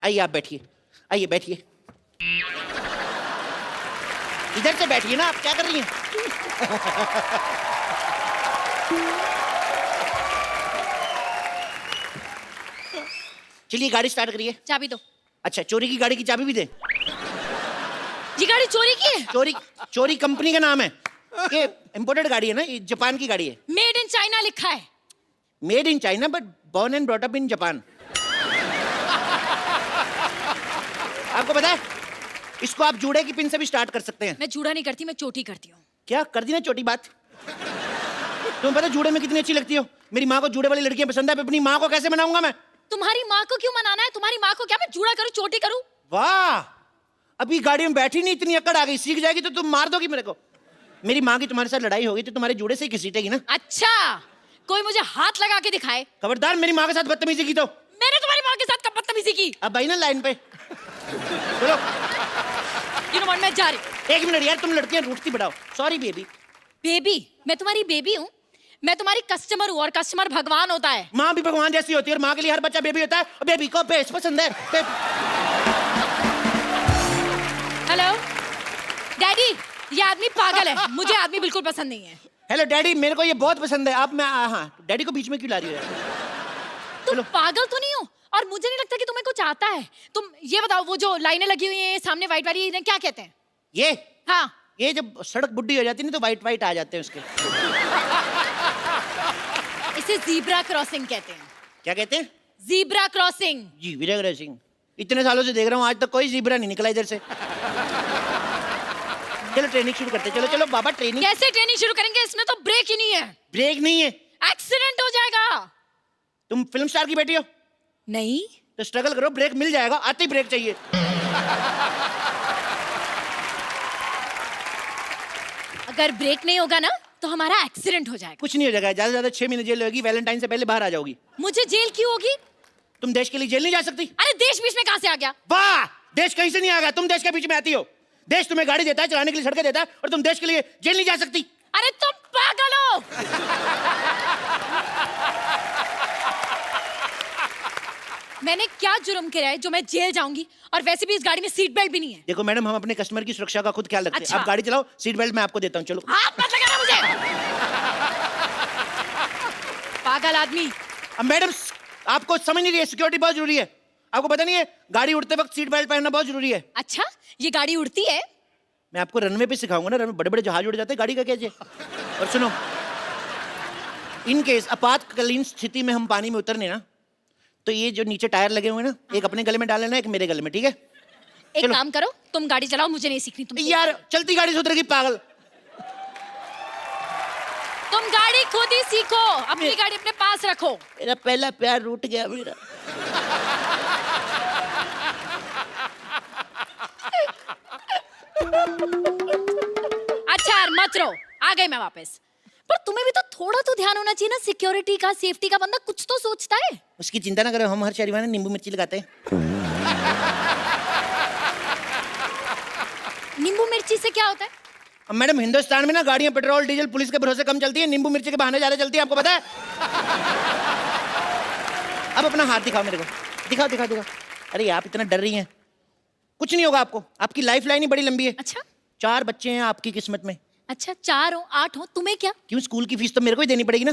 आइए आप बैठिए, आइए बैठिए। इधर से बैठिए ना, आप क्या कर रही हैं? चलिए गाड़ी स्टार्ट करिए। चाबी दो। अच्छा, चोरी की गाड़ी की चाबी भी दे? ये गाड़ी चोरी की है? चोरी? चोरी कंपनी का नाम है, ये इंपोर्टेड गाड़ी है ना, ये जापान की गाड़ी है। मेड इन चाइना लिखा है। Made in China but born and brought up in Japan. आपको पता है, इसको आप जूड़े की पिन से भी स्टार्ट कर सकते हैं। मैं जूड़ा नहीं करती, मैं चोटी करती हूँ। क्या कर दी ना छोटी बात? तुम्हें पता है जूड़े में कितनी अच्छी लगती हो? मेरी माँ को जूड़े वाली लड़कियां पसंद है, अपनी माँ को कैसे मनाऊंगा मैं? तुम्हारी माँ को क्यों मनाना है? तुम्हारी माँ को क्या मैं जूड़ा करूँ, चोटी करूँ? वाह, अभी गाड़ी में बैठी नहीं, इतनी अकड़ आ गई। सीख जाएगी तो तुम मार दोगी मेरे को। मेरी माँ की तुम्हारे साथ लड़ाई होगी तो तुम्हारे जूड़े से ही घसीटेगी ना। अच्छा, कोई मुझे हाथ लगा के दिखाए। खबरदार मेरी माँ के साथ बदतमीजी की तो। मैंने तुम्हारी माँ के साथ कब बदतमीजी की? अब भाई ना लाइन पे चलो। You know what, मैं जा रही हूँ। एक मिनट यार, तुम लड़कियां रूठती बढ़ाओ। Sorry baby. बेबी? मैं तुम्हारी बेबी हूँ? मैं तुम्हारी कस्टमर हूँ और कस्टमर भगवान होता है। माँ भी भगवान जैसी होती है और माँ के लिए हर बच्चा बेबी होता है और बेबी को बेस पसंद है। हेलो डैडी, ये आदमी पागल है, मुझे आदमी बिल्कुल पसंद नहीं है। हेलो डैडी, मेरे को ये बहुत पसंद है। अब मैं हाँ, डैडी को बीच में क्यों ला रही हो यार? तुम पागल तो नहीं हो? और मुझे नहीं लगता कि तुम्हें कुछ आता है। तुम ये बताओ, वो जो लाइनें लगी हुई हैं सामने वाइट वाली, इन्हें क्या कहते हैं? ये हाँ, ये जब सड़क बुड्ढी हो जाती है ना तो वाइट वाइट आ जाते हैं उसके। इसे जीब्रा क्रॉसिंग कहते हैं। क्या कहते हैं? Zebra crossing. जी विजय सिंह, इतने सालों से देख रहा हूँ, आज तक कोई जीब्रा नहीं निकला इधर से। चलो ट्रेनिंग शुरू करते हैं। चलो चलो बाबा ट्रेनिंग। कैसे ट्रेनिंग शुरू करेंगे? इसमें तो ब्रेक ही नहीं है। ब्रेक नहीं है? एक्सीडेंट हो जाएगा। तुम फिल्म स्टार की बेटी हो? नहीं तो स्ट्रगल करो, ब्रेक मिल जाएगा। आते ही ब्रेक चाहिए। अगर ब्रेक नहीं होगा ना तो हमारा एक्सीडेंट हो जाएगा। कुछ नहीं हो जाएगा, ज्यादा से ज्यादा 6 महीने जेल होगी। वैलेंटाइन से पहले बाहर आ जाओगी। मुझे जेल क्यों होगी? तुम देश के लिए जेल नहीं जा सकती? अरे देश बीच में कहां से आ गया? वाह, देश कहीं से नहीं आ गया, तुम देश के बीच में आती हो। देश तुम्हें गाड़ी देता है, चलाने के लिए सड़कें देता है, और तुम देश के लिए जेल नहीं जा सकती। अरे तुम पागल हो। मैंने क्या जुर्म किया है जो मैं जेल जाऊंगी? और वैसे भी इस गाड़ी में सीट बेल्ट भी नहीं है। देखो मैडम, हम अपने कस्टमर की सुरक्षा का खुद ख्याल रखते हैं। अच्छा। आप गाड़ी चलाओ, सीट बेल्ट मैं आपको देता हूँ। चलो। हाथ मत लगाना मुझे। पागल आदमी। अब मैडम, आपको समझ नहीं रही है, सिक्योरिटी बहुत जरूरी है। आपको पता नहीं है, गाड़ी उड़ते वक्त सीट बेल्ट पहनना बहुत जरूरी है। अच्छा, ये गाड़ी उड़ती है? मैं आपको रनवे पे सिखाऊंगा ना, रनवे बड़े बड़े जहाज उड़ जाते हैं, गाड़ी का कैसे? और सुनो, इन केस आपातकालीन स्थिति में हम पानी में उतरने ना, तो ये जो नीचे टायर लगे हुए हैं ना, एक अपने गले में डाल लेना, एक मेरे गले में, ठीक है? एक चलो। काम करो, तुम गाड़ी चलाओ, मुझे नहीं सीखनी। तुम यार चलती गाड़ी से उतरेगी पागल। तुम गाड़ी खुद ही सीखो, अपनी गाड़ी अपने पास रखो। मेरा पहला प्यार रूठ गया मेरा। अच्छा यार, मत रो, आ गई मैं वापस। पर तुम्हें भी तो थोड़ा तो ध्यान होना चाहिए ना, सिक्योरिटी का, सेफ्टी का। बंदा कुछ तो सोचता है। उसकी चिंता ना करो, हम हर शहरी में नींबू मिर्ची लगाते हैं। नींबू मिर्ची से क्या होता है? अब मैडम, हिंदुस्तान में ना गाड़ियां पेट्रोल डीजल पुलिस के भरोसे कम चलती है, नींबू मिर्ची के बहाने ज्यादा चलती है, आपको पता है? अब अपना हाथ दिखाओ मेरे को, दिखाओ दिखाओ दिखाओ। अरे आप इतना डर रही हैं, कुछ नहीं होगा आपको। आपकी लाइफ लाइन ही बड़ी लंबी है। अच्छा 4 बच्चे हैं आपकी किस्मत में। अच्छा, 4 हो 8 हो, तुम्हें क्या? क्यों, स्कूल की फीस तो मेरे को ही देनी पड़ेगी ना।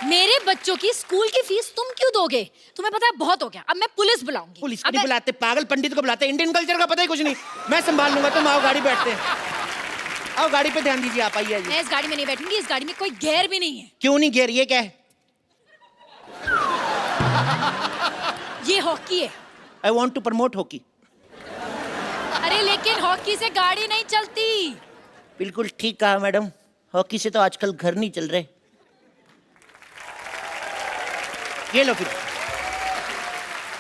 मेरे बच्चों की स्कूल की फीस तुम क्यों दोगे? तुम्हें पता है बहुत हो गया, अब मैं पुलिस बुलाऊंगी। पुलिस को नहीं बुलाते, पागल पंडित को बुलाते। इंडियन कल्चर का पता ही कुछ नहीं। मैं संभाल लूंगा, तुम आओ गाड़ी बैठते हैं। आओ गाड़ी पे ध्यान दीजिए, आप आइए। मैं इस गाड़ी में नहीं बैठूंगी, इस गाड़ी में कोई गेयर भी नहीं है। क्यों नहीं गियर? ये क्या है? ये हॉकी है। I want to promote hockey. अरे लेकिन हॉकी से गाड़ी नहीं चलती। बिल्कुल ठीक कहा मैडम, हॉकी से तो आजकल घर नहीं चल रहे। ये लो फिर,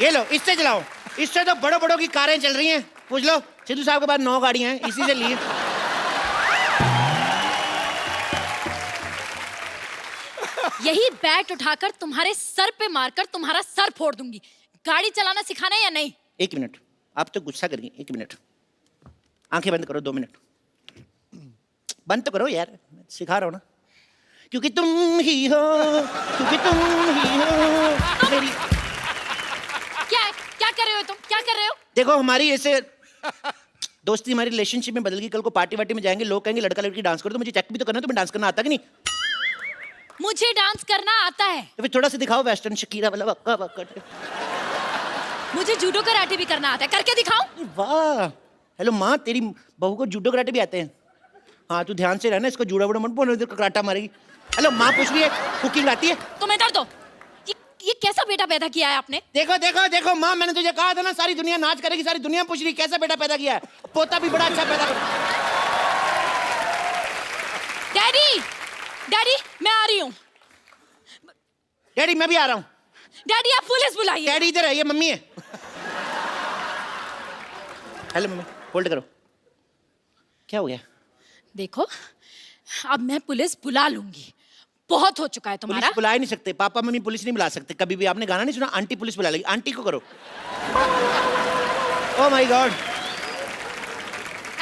ये लो, इससे चलाओ। इससे तो बड़ों बड़ों की कारें चल रही हैं। पूछ लो सिद्धू साहब के पास 9 गाड़ियां हैं, इसी से लिए। यही बैट उठाकर तुम्हारे सर पे मारकर तुम्हारा सर फोड़ दूंगी। गाड़ी चलाना सिखाना है या नहीं? 1 मिनट, आप तो गुस्सा कर गई। 1 मिनट, आंखें बंद करो। 2 मिनट बंद तो करो यार, मैं सिखा रहा हूं ना। क्योंकि तुम ही हो, क्योंकि तुम ही हो मेरी। क्या है? क्या कर रहे हो तुम? क्या कर रहे हो? देखो हमारी ऐसे दोस्ती हमारी रिलेशनशिप में बदल गई। कल को पार्टी वार्टी में जाएंगे, लोग कहेंगे लड़का लड़की डांस करो, तो मुझे चेक भी तो करना है, तुम्हें डांस करना आता कि नहीं? मुझे डांस करना आता है। तो फिर थोड़ा सा दिखाओ वेस्टर्न शकीरा वाला वक्का वक्का। मुझे जूडो कराटे भी करना आता है, करके दिखाऊं? वाह, हेलो माँ, तेरी बहू को जूडो कराटे भी आते हैं? हाँ तू ध्यान से रहना, इसको जूड़ा वूड़ा मत बोलना, तो कराटा मारेगी। हेलो माँ पूछ रही है कुकिंग आती है? तुम इधर दो। ये कैसा बेटा पैदा किया है आपने? देखो देखो देखो माँ, मैंने तुझे कहा था ना सारी दुनिया नाच करेगी, सारी दुनिया पूछ रही कैसा बेटा पैदा किया है। पोता भी बड़ा अच्छा पैदा कर। डैडी, डैडी मैं आ रही हूँ। डैडी मैं भी आ रहा हूँ। डैडी आप पुलिस बुलाइए। डैडी इधर है, ये मम्मी है। हेलो मम्मी, होल्ड करो। क्या हो गया? देखो अब मैं पुलिस बुला लूंगी, बहुत हो चुका है तुम्हारा। पुलिस बुला ही नहीं सकते, पापा मम्मी पुलिस नहीं बुला सकते कभी भी। आपने गाना नहीं सुना, आंटी पुलिस बुला लेगी? आंटी को करो। Oh my God.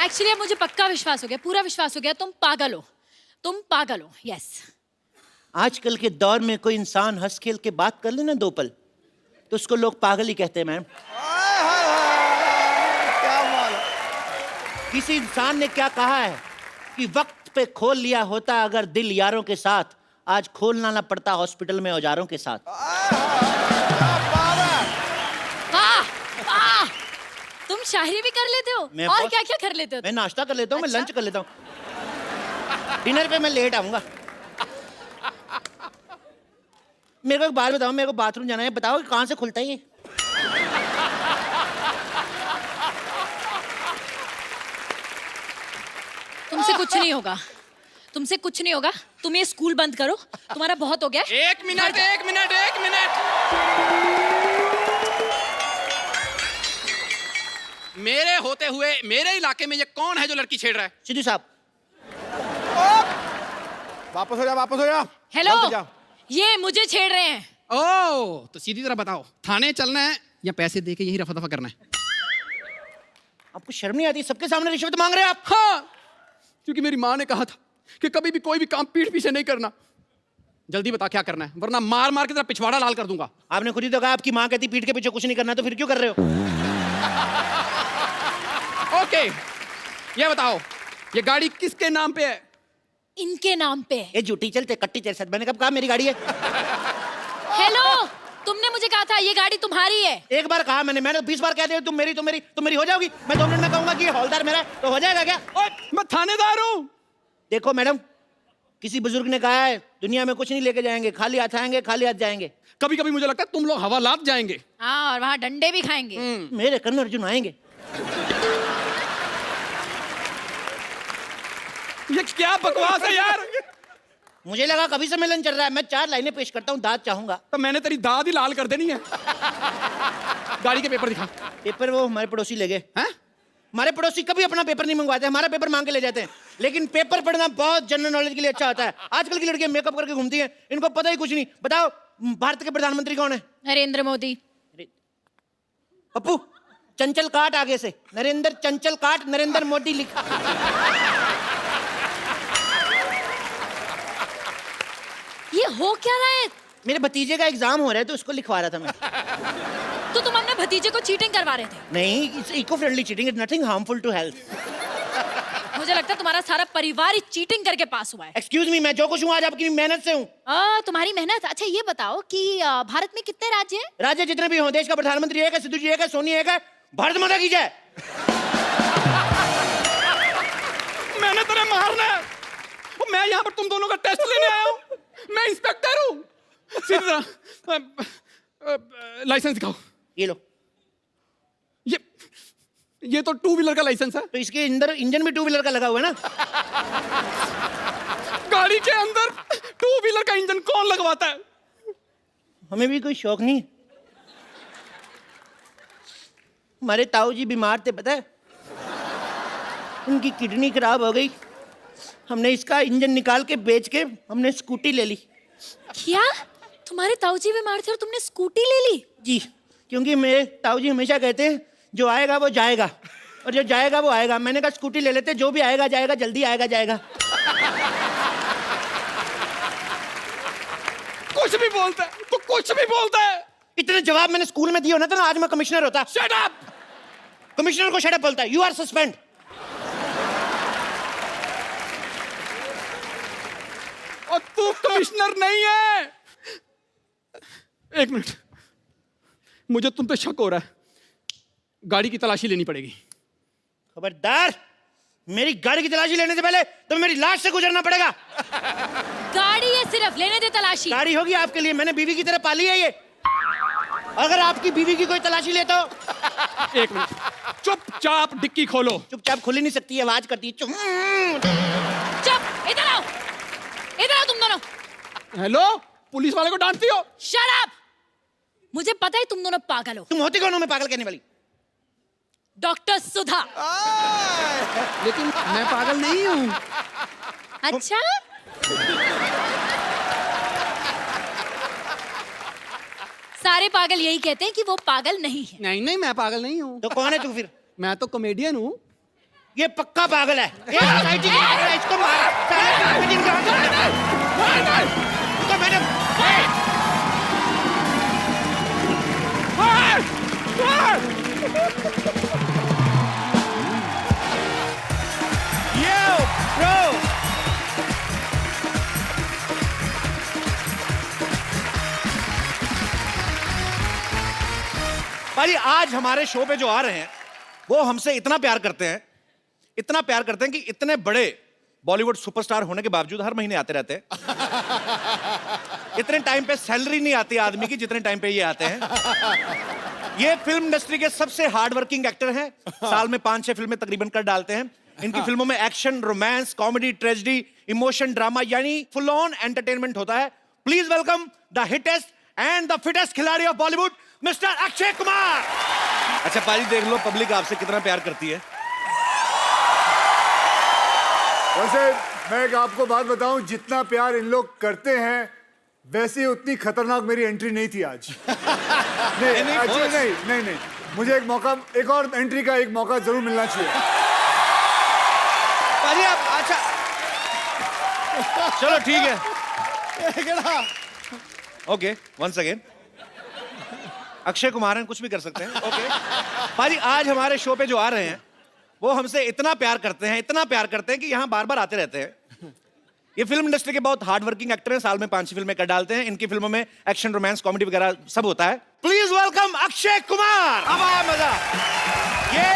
एक्चुअली अब मुझे पक्का विश्वास हो गया, पूरा विश्वास हो गया, तुम पागल हो, तुम पागल हो। यस। आजकल के दौर में कोई इंसान हंस खेल के बात कर लेना 2 पल, तो उसको लोग पागल ही कहते हैं मैम। क्या माल। किसी इंसान ने क्या कहा है कि वक्त पे खोल लिया होता अगर दिल यारों के साथ, आज खोलना ना पड़ता हॉस्पिटल में औजारों के साथ। वाह वाह, तुम शायरी भी कर लेते हो मैं और बहुत- क्या क्या कर लेते हो? मैं नाश्ता कर लेता हूँ, मैं अच्छा? लंच कर लेता हूँ, डिनर पे मैं लेट आऊंगा। मेरे को एक बात बताओ, मेरे को बाथरूम जाना है, बताओ कि कहाँ से खुलता है ये? तुमसे कुछ नहीं होगा, तुमसे कुछ नहीं होगा। तुम ये स्कूल बंद करो, तुम्हारा बहुत हो गया। एक मिनट एक मिनट एक मिनट। मेरे होते हुए मेरे इलाके में ये कौन है जो लड़की छेड़ रहा है? सिद्धू साहब। वापस हो जा, वापस हो जा। हेलो, बंद जा। ये मुझे छेड़ रहे हैं। ओह, तो सीधी तरह बताओ, थाने चलना है या पैसे दे के यही रफा दफा करना है? आपको शर्म नहीं आती? सबके सामने रिश्वत मांग रहे हैं आप। हाँ, क्योंकि मेरी माँ ने कहा था कि कभी भी कोई भी काम पीठ पीछे नहीं करना। जल्दी बता क्या करना है, वरना मार मार के तेरा पिछवाड़ा लाल कर दूंगा। आपने खुद ही तो कहा आपकी माँ कहती पीठ के पीछे कुछ नहीं करना, तो फिर क्यों कर रहे हो? ओके, ये बताओ ये गाड़ी किसके नाम पे है? इनके नाम पे है। ये झूठी चलते कट्टी तेरे साथ। मैंने कब कहा मेरी गाड़ी है? हेलो, तुमने मुझे कहा था ये गाड़ी तुम्हारी है। एक बार कहा मैंने 20 बार कहते हो तुम मेरी तुम मेरी तुम मेरी हो जाओगी। मैं 2 मिनट में कहूंगा कि ये हौलदार मेरा है, तो हो जाएगा क्या? ओए, मैं थानेदार हूँ। देखो मैडम, किसी बुजुर्ग ने कहा है दुनिया में कुछ नहीं लेके जाएंगे, खाली हाथ आएंगे खाली हाथ जाएंगे। कभी कभी मुझे लगता है तुम लोग हवालात जाएंगे। हाँ, और वहाँ डंडे भी खाएंगे। मेरे कर्ण अर्जुन आएंगे। ये क्या बकवास है यार? मुझे लगा कभी सम्मेलन चल रहा है। मैं 4 लाइनें पेश करता हूँ, दाद चाहूंगा। तो मैंने तेरी दाद ही लाल कर देनी है। गाड़ी के पेपर दिखा। पेपर वो हमारे पड़ोसी ले गए। हैं? हमारे पड़ोसी कभी अपना पेपर नहीं मंगवाते, हमारा पेपर मांग के ले जाते हैं। लेकिन पेपर पढ़ना बहुत जनरल नॉलेज के लिए अच्छा होता है। आजकल की लड़कियां मेकअप करके घूमती हैं, इनको पता ही कुछ नहीं। बताओ भारत के प्रधानमंत्री कौन है? नरेंद्र मोदी। पप्पू चंचल काट आगे से, नरेंद्र चंचल काट नरेंद्र मोदी लिखा। ये हो क्या रहा है? मेरे भतीजे का एग्जाम हो रहा है तो उसको लिखवा रहा था मैं। तो तुम अपने भतीजे को चीटिंग करवा रहे थे? नहीं, it's eco friendly cheating, it's nothing harmful to health. मुझे लगता है तुम्हारा सारा परिवार ही चीटिंग करके पास हुआ है। एक्सक्यूज मी, मैं जो कुछ हूँ आज आपकी मेहनत से हूँ। तुम्हारी मेहनत। अच्छा ये बताओ कि भारत में कितने राज्य हैं? राज्य जितने भी हों, देश का प्रधानमंत्री एक है, सिद्धू जी एक है, सोनी एक है। भारत माता की जय। मैंने तेरे मारना है। वो मैं यहाँ पर तुम दोनों का टेस्ट लेने आया हूँ। मैं इंस्पेक्टर हूँ। सीधी तरह लाइसेंस दिखाओ। ये लो। ये तो 2 व्हीलर का लाइसेंस है। तो इसके अंदर इंजन भी 2 व्हीलर का लगा हुआ है ना? गाड़ी के अंदर 2 व्हीलर का इंजन कौन लगवाता है? हमें भी कोई शौक नहीं। हमारे ताऊ जी बीमार थे, पता है? उनकी किडनी खराब हो गई। हमने इसका इंजन निकाल के बेच के हमने स्कूटी ले ली। क्या? तुम्हारे ताऊजी बीमार थे और तुमने स्कूटी ले ली? जी, क्योंकि मेरे ताऊ जी हमेशा कहते हैं जो आएगा वो जाएगा और जो जाएगा वो आएगा। मैंने कहा स्कूटी ले लेते, जो भी आएगा जाएगा, जल्दी आएगा जाएगा। कुछ भी बोलता है, तू कुछ भी बोलता है। इतने जवाब मैंने स्कूल में दिए होना था ना, आज मैं कमिश्नर होता। Shut up. कमिश्नर को शट अप बोलता है। You are suspend. और तू कमिश्नर नहीं है। एक मिनट, मुझे तुम पे शक हो रहा है, गाड़ी की तलाशी लेनी पड़ेगी। खबरदार, मेरी गाड़ी की तलाशी लेने से पहले तो मेरी लाश से गुजरना पड़ेगा। गाड़ी है सिर्फ, लेने दे तलाशी। गाड़ी होगी आपके लिए, मैंने बीवी की तरह पाली है ये। अगर आपकी बीवी की कोई तलाशी ले तो। एक मिनट, चुपचाप डिक्की खोलो। चुपचाप खुल ही नहीं सकती, आवाज करती है चुप। चुप, इधर आओ, इधर आओ तुम दोनों। हेलो, पुलिस वाले को डांटती हो? Shut up. मुझे पता है तुम दोनों पागल हो। तुम होती कौन हो मैं पागल कहने वाली? डॉक्टर सुधा। लेकिन मैं पागल नहीं हूँ। अच्छा, सारे पागल यही कहते हैं कि वो पागल नहीं है। नहीं नहीं, मैं पागल नहीं हूँ। तो कौन है तू फिर? मैं तो कॉमेडियन हूँ। ये पक्का पागल है। ये सोसाइटी की पागल है, इसको मार। साले कॉमेडी का तो मैंने यो ब्रो, भाई आज हमारे शो पे जो आ रहे हैं वो हमसे इतना प्यार करते हैं, इतना प्यार करते हैं कि इतने बड़े बॉलीवुड सुपरस्टार होने के बावजूद हर महीने आते रहते हैं। इतने टाइम पे सैलरी नहीं आती आदमी की जितने टाइम पे ये आते हैं। ये फिल्म इंडस्ट्री के सबसे हार्ड वर्किंग एक्टर हैं। साल में 5-6 फिल्में तकरीबन कर डालते हैं। इनकी फिल्मों में action, romance, comedy, tragedy, emotion, drama यानी फुल ऑन एंटरटेनमेंट होता है। Please welcome the hittest and the fittest खिलाड़ी of Bollywood, mister Akshay Kumar. अच्छा पाजी, देख लो पब्लिक आपसे कितना प्यार करती है। वैसे मैं एक आपको बात बताऊं, जितना प्यार इन लोग करते हैं वैसे उतनी खतरनाक मेरी एंट्री नहीं थी आज। नहीं, actually नहीं, मुझे एक मौका, एक और एंट्री का एक मौका जरूर मिलना चाहिए। पाजी आप अच्छा चलो ठीक है, okay once again Akshay Kumar हैं, कुछ भी कर सकते हैं। ओके पाजी, आज हमारे शो पे जो आ रहे हैं वो हमसे इतना प्यार करते हैं, इतना प्यार करते हैं कि यहाँ बार बार आते रहते हैं। ये फिल्म इंडस्ट्री के बहुत हार्ड वर्किंग एक्टर हैं, साल में 5 फिल्में कर डालते हैं। इनकी फिल्मों में एक्शन, रोमांस, कॉमेडी वगैरह सब होता है। Please welcome Akshay Kumar. अब आया मजा। ये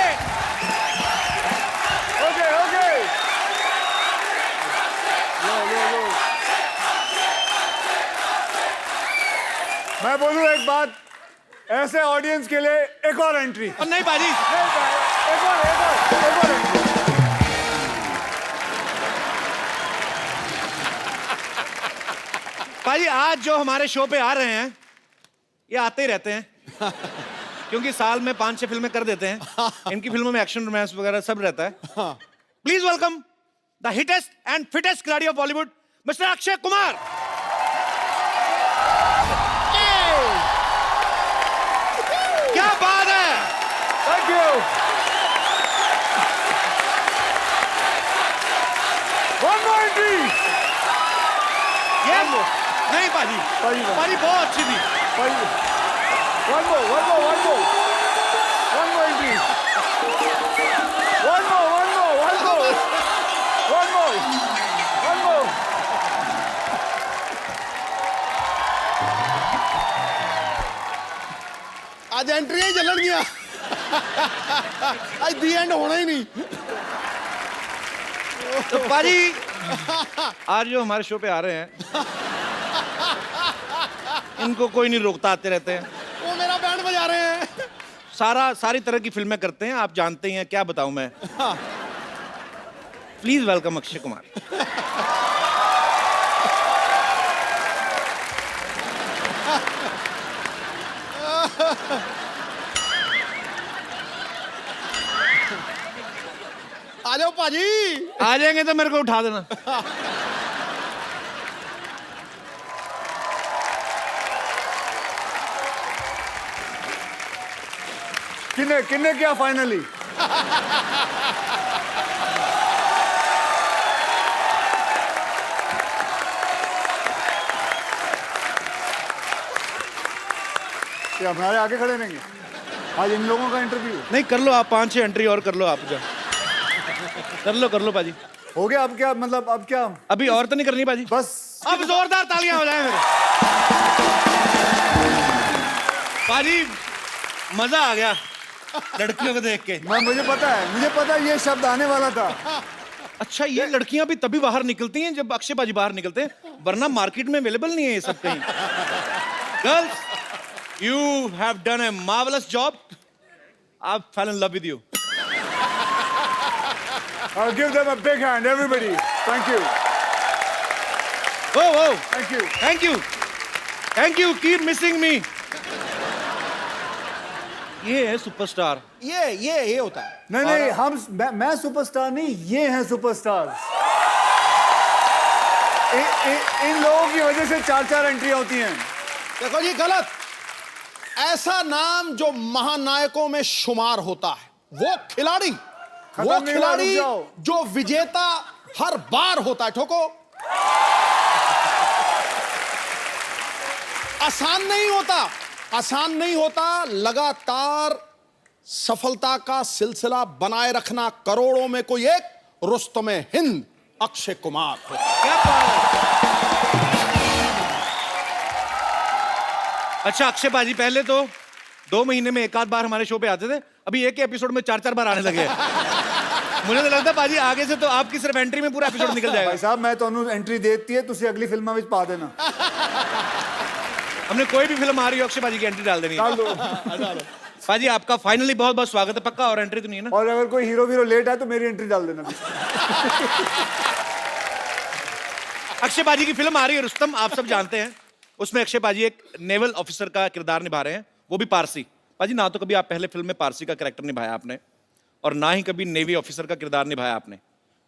ओके लो। मैं बोलूं एक बात, ऐसे ऑडियंस के लिए एक और एंट्री। और नहीं पाजी, एक और एंट्री। पाजी आज जो हमारे शो पे आ रहे हैं ये आते ही रहते हैं क्योंकि साल में 5-6 फिल्में कर देते हैं। इनकी फिल्मों में एक्शन, रोमांस वगैरह सब रहता है। Please welcome the hittest and fittest खिलाड़ी of Bollywood, mister Akshay Kumar. क्या बात है, thank you. One more entry. ये नहीं पाजी, पाजी बहुत अच्छी थी। One more entry. One more. आज एंट्री ही चलन गया। आज दी एंड होना ही नहीं। तो पाजी आज जो हमारे शो पे आ रहे हैं इनको कोई नहीं रोकता, आते रहते हैं। वो मेरा बैंड बजा रहे हैं। सारी तरह की फिल्में करते हैं, आप जानते ही हैं, क्या बताऊं मैं। Please welcome Akshay Kumar. आ जाओ पाजी। आ जाएंगे तो मेरे को उठा देना। किन्ने किया फाइनली? ये हमारे आगे खड़े रहेंगे आज इन लोगों का इंटरव्यू नहीं कर लो आप, 5-6 एंट्री और कर लो आप जा। कर लो पाजी। हो गया। अब क्या मतलब अब क्या अभी और तो नहीं करनी पाजी? बस अब जोरदार तालियां हो जाए मेरे। पाजी मजा आ गया लड़कियों को देख के। मुझे पता है ये शब्द आने वाला था। अच्छा ये लड़कियां भी तभी बाहर निकलती हैं जब अक्षय पाजी बाहर निकलते हैं, वरना मार्केट में अवेलेबल नहीं है ये सब कहीं। Girls you have done a marvellous job. I fail in love with you. I'll give them a big hand, everybody. Thank you. Oh, Thank you. thank you. Keep missing me. ये है superstar. ये होता है। नहीं मैं superstar नहीं, ये हैं सुपरस्टार। इन लोगों की वजह से 4-4 एंट्री होती हैं। देखो जी गलत। ऐसा नाम जो महानायकों में शुमार होता है वो खिलाड़ी जो विजेता हर बार होता है। ठोको। आसान नहीं होता लगातार सफलता का सिलसिला बनाए रखना। करोड़ों में कोई एक रुस्तमे हिंद अक्षय कुमार होता। क्या बात है। अच्छा अक्षय पाजी पहले तो 2 महीने में 1 आध बार हमारे शो पे आते थे, अभी एक एपिसोड में 4-4 बार आने लगे। मुझे तो लगता पाजी आगे से तो आपकी सिर्फ एंट्री में पूरा एपिसोड निकल जाएगा। भाई साहब मैं ਤੁਹਾਨੂੰ एंट्री देती है तुसी अगली फिल्म में पा देना। हमने कोई भी फिल्म आ रही हो अक्षय पाजी की एंट्री डाल देनी है। पाजी आपका फाइनली बहुत बहुत स्वागत है। पक्का और एंट्री तो नहीं है ना? और अगर कोई हीरो लेट है तो मेरी एंट्री डाल देना। अक्षय पाजी की फिल्म आ रही है रुस्तम, आप सब जानते हैं। उसमें अक्षय पाजी एक नेवल ऑफिसर का किरदार निभा रहे हैं, वो भी पारसी। पाजी ना तो कभी आप पहले फिल्म में पारसी का कैरेक्टर निभाया आपने और ना ही कभी नेवी ऑफिसर का किरदार निभाया आपने,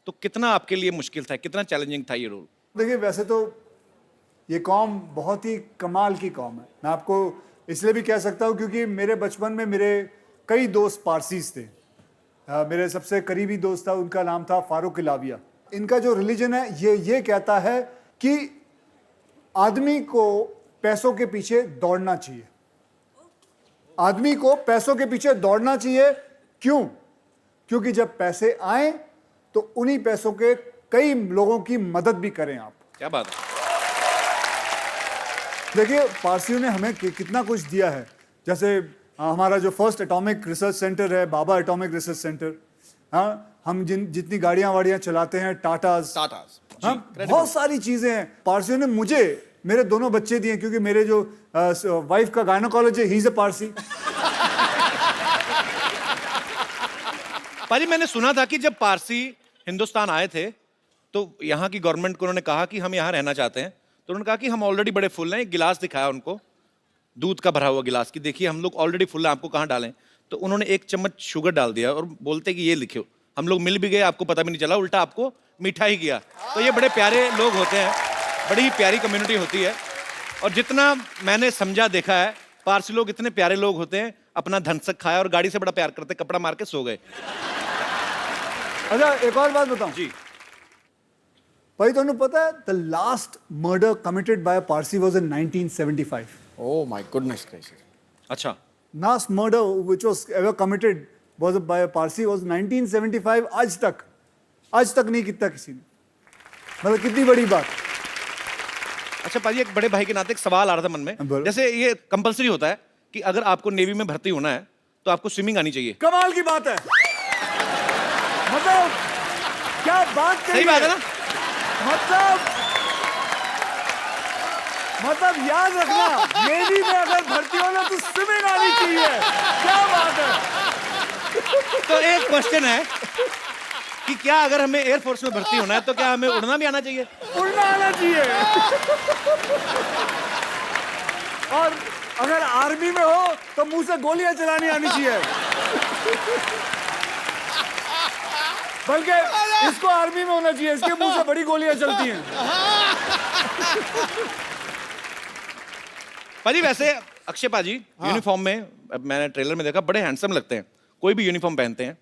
तो कितना आपके लिए मुश्किल था, कितना चैलेंजिंग था ये रोल? देखिए वैसे तो ये कौम बहुत ही कमाल की कौम है। मैं आपको इसलिए भी कह सकता हूँ क्योंकि मेरे बचपन में मेरे कई दोस्त पारसीज थे। मेरे सबसे करीबी दोस्त था, उनका नाम था फारूक इलाविया। इनका जो रिलीजन है ये कहता है कि आदमी को पैसों के पीछे दौड़ना चाहिए। आदमी को पैसों के पीछे दौड़ना चाहिए। क्यों? क्योंकि जब पैसे आए तो उन्हीं पैसों के कई लोगों की मदद भी करें आप। क्या बात है। देखिए पारसियों ने हमें कितना कुछ दिया है। जैसे हमारा जो फर्स्ट एटॉमिक रिसर्च सेंटर है, बाबा एटॉमिक रिसर्च सेंटर। हाँ, हम जितनी गाड़ियां वाड़ियां चलाते हैं, टाटास, हाँ, बहुत सारी चीजें हैं। पारसियों ने मुझे मेरे दोनों बच्चे दिए क्योंकि मेरे जो वाइफ का gynaecology he is a Parsi. पाजी मैंने सुना था कि जब पारसी हिंदुस्तान आए थे तो यहाँ की गवर्नमेंट को उन्होंने कहा कि हम यहाँ रहना चाहते हैं, तो उन्होंने कहा कि हम ऑलरेडी बड़े फुल हैं। एक गिलास दिखाया उनको, दूध का भरा हुआ गिलास, की देखिए हम लोग ऑलरेडी फुल हैं, आपको कहाँ डालें? तो उन्होंने 1 चम्मच शुगर डाल दिया और बोलते कि ये लिखो। हम लोग मिल भी गए, आपको पता भी नहीं चला, उल्टा आपको मीठा ही किया। तो ये बड़े प्यारे लोग होते हैं, बड़ी ही प्यारी कम्युनिटी होती है। और जितना मैंने समझा देखा है, पारसी लोग इतने प्यारे लोग होते हैं, अपना धनसक खाया और गाड़ी से बड़ा प्यार करते, कपड़ा मार के सो गए। अच्छा एक और बात बताऊं जी भाई, तुम्हें पता है the last murder committed by a Parsi was in 1975। Oh my goodness gracious. अच्छा, last murder which was ever committed was by a Parsi was 1975। आज तक नहीं किया किसी ने। मतलब कितनी बड़ी बात। अच्छा पाजी एक बड़े भाई के नाते एक सवाल आ रहा था मन में। बोलो। जैसे ये कंपलसरी होता है कि अगर आपको नेवी में भर्ती होना है तो आपको स्विमिंग आनी चाहिए। कमाल की बात है। मतलब क्या बात कही सही बात है ना? मतलब याद रखना, नेवी में अगर भर्ती होना तो स्विमिंग आनी चाहिए। क्या बात है। तो एक क्वेश्चन है कि क्या अगर हमें एयरफोर्स में भर्ती होना है तो क्या हमें उड़ना भी आना चाहिए? उड़ना आना चाहिए। और अगर आर्मी में हो तो मुंह से गोलियां चलानी आनी चाहिए। बल्कि इसको आर्मी में होना चाहिए, इसके मुंह से बड़ी गोलियां चलती हैं। पाजी वैसे अक्षय पाजी यूनिफॉर्म में, मैंने ट्रेलर में देखा, बड़े हैंडसम लगते हैं, कोई भी यूनिफॉर्म पहनते हैं।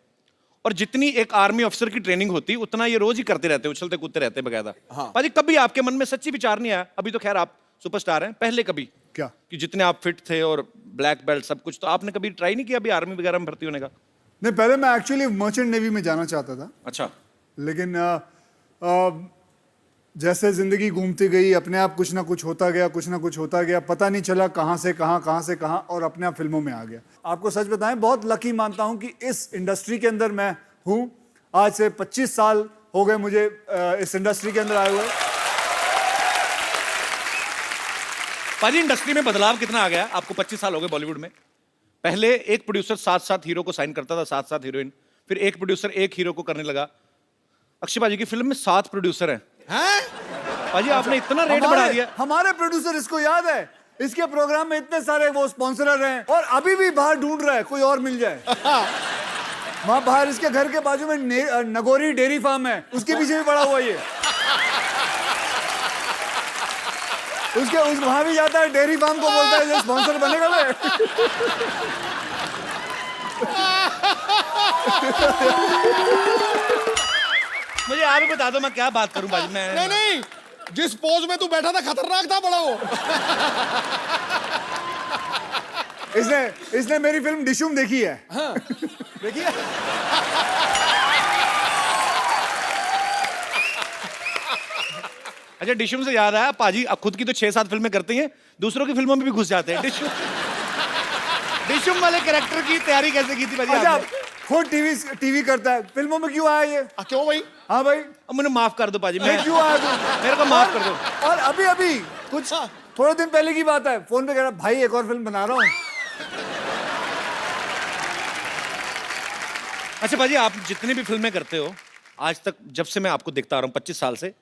और जितनी एक आर्मी ऑफिसर की ट्रेनिंग होती उतना ये रोज ही करते रहते, उछलते कूदते रहते बकायदा। पाजी कभी आपके मन में सच्ची विचार नहीं आया, अभी तो खैर आप सुपरस्टार हैं, पहले कभी क्या कि जितने आप फिट थे और ब्लैक बेल्ट सब कुछ, तो आपने कभी ट्राई नहीं किया अभी आर्मी वगैरह में भर्ती होने का? नहीं, पहले मैं एक्चुअली मर्चेंट नेवी में जाना चाहता था, अच्छा। लेकिन जैसे जिंदगी घूमती गई, अपने आप कुछ ना कुछ होता गया, कुछ ना कुछ होता गया, पता नहीं चला कहाँ से कहाँ, और अपने आप फिल्मों में आ गया। आपको सच बताएं, बहुत लकी मानता हूँ कि इस इंडस्ट्री के अंदर मैं हूँ। आज से 25 साल हो गए मुझे इस इंडस्ट्री के अंदर आए हुए। पाजी, इंडस्ट्री में बदलाव कितना आ गया? आपको 25 साल हो गए बॉलीवुड में। पहले एक प्रोड्यूसर 7-7 हीरो को साइन करता था, 7-7 हीरोइन, फिर एक प्रोड्यूसर एक हीरो को करने लगा। अक्षय पाजी की फिल्म में 7 प्रोड्यूसर हैं। पाजी आपने इतना रेट बढ़ा दिया। हमारे प्रोड्यूसर, इसको याद है, इसके प्रोग्राम में इतने सारे वो स्पॉन्सरर हैं, और अभी भी बाहर ढूंढ रहा है कोई और मिल जाए। वहां बाहर इसके घर के बाजू में नगोरी डेयरी फार्म है, उसके पीछे भी पड़ा हुआ ये। वहां भी जाता है, डेयरी फार्म को बोलता है जो स्पॉन्सर बनेगा मैं। मुझे आप ही बता दो मैं क्या बात करूं पाजी। मैं नहीं, जिस पोज में तू बैठा था खतरनाक था बड़ा वो। इसने मेरी फिल्म डिशुम देखी है। हाँ, देखिए। अच्छा, डिशुम से याद आया, पाजी अब खुद की तो 6-7 फिल्में करते हैं, दूसरों की फिल्मों में भी घुस जाते हैं। डिशुम वाले कैरेक्टर की तैयारी कैसे की थी पाजी अच्छा, आपने? खुद टीवी करता है, फिल्मों में क्यों आया ये? क्यों भाई? हाँ भाई, अब मुझे माफ कर दो पाजी, मैं क्यों आया तू? मेरे को माफ कर दो। और अभी कुछ थोड़े दिन पहले की बात है, फोन पे कह रहा भाई एक और फिल्म बना रहा हूँ। अच्छा पाजी, आप जितनी भी फिल्में करते हो आज तक, जब से मैं आपको देखता आ रहा हूँ 25 साल से,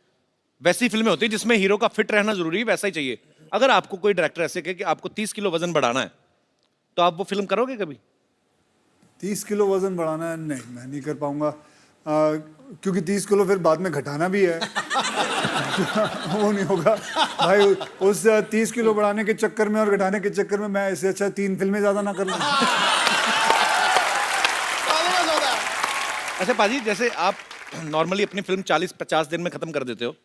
वैसी फिल्में होती है जिसमें हीरो का फिट रहना जरूरी है, वैसा ही चाहिए। अगर आपको कोई डायरेक्टर ऐसे कहे कि आपको 30 किलो वजन बढ़ाना है, तो आप वो फिल्म करोगे कभी? 30 किलो वजन बढ़ाना है? नहीं, मैं नहीं कर पाऊंगा, क्योंकि 30 किलो फिर बाद में घटाना भी है। वो नहीं होगा भाई, उस 30 किलो बढ़ाने के चक्कर में और घटाने के चक्कर में मैं इससे अच्छा 3 फिल्में ज्यादा ना कर लूं। अच्छा पाजी, जैसे आप नॉर्मली अपनी फिल्म 40-50 दिन में खत्म कर देते हो।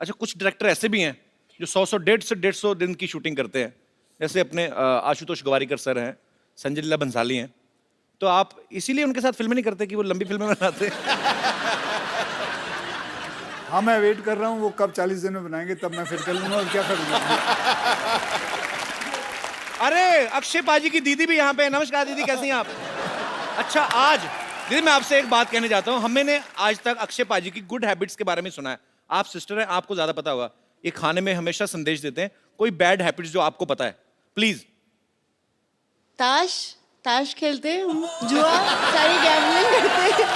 अच्छा, कुछ डायरेक्टर ऐसे भी हैं जो 100 150 दिन की शूटिंग करते हैं, जैसे अपने आशुतोष गवारीकर सर हैं, संजय लीला बंसाली हैं। तो आप इसीलिए उनके साथ फिल्में नहीं करते कि वो लंबी फिल्में बनाते हैं? हाँ, मैं वेट कर रहा हूँ वो कब 40 दिन में बनाएंगे, तब मैं फिर कर लूंगा और क्या करूंगा। अरे अक्षय पाजी की दीदी भी यहाँ पे है। नमस्कार दीदी, कैसी हैं आप? अच्छा, आज दीदी मैं आपसे एक बात कहने जाता हूँ। हमने आज तक अक्षय पाजी की गुड हैबिट्स के बारे में सुना है। आप सिस्टर हैं, आपको ज्यादा पता होगा। ये खाने में हमेशा संदेश देते हैं, कोई बैड हैबिट्स जो आपको पता है, प्लीज। ताश खेलते हैं, जुआ, सारी गैम्बलिंग करते हैं,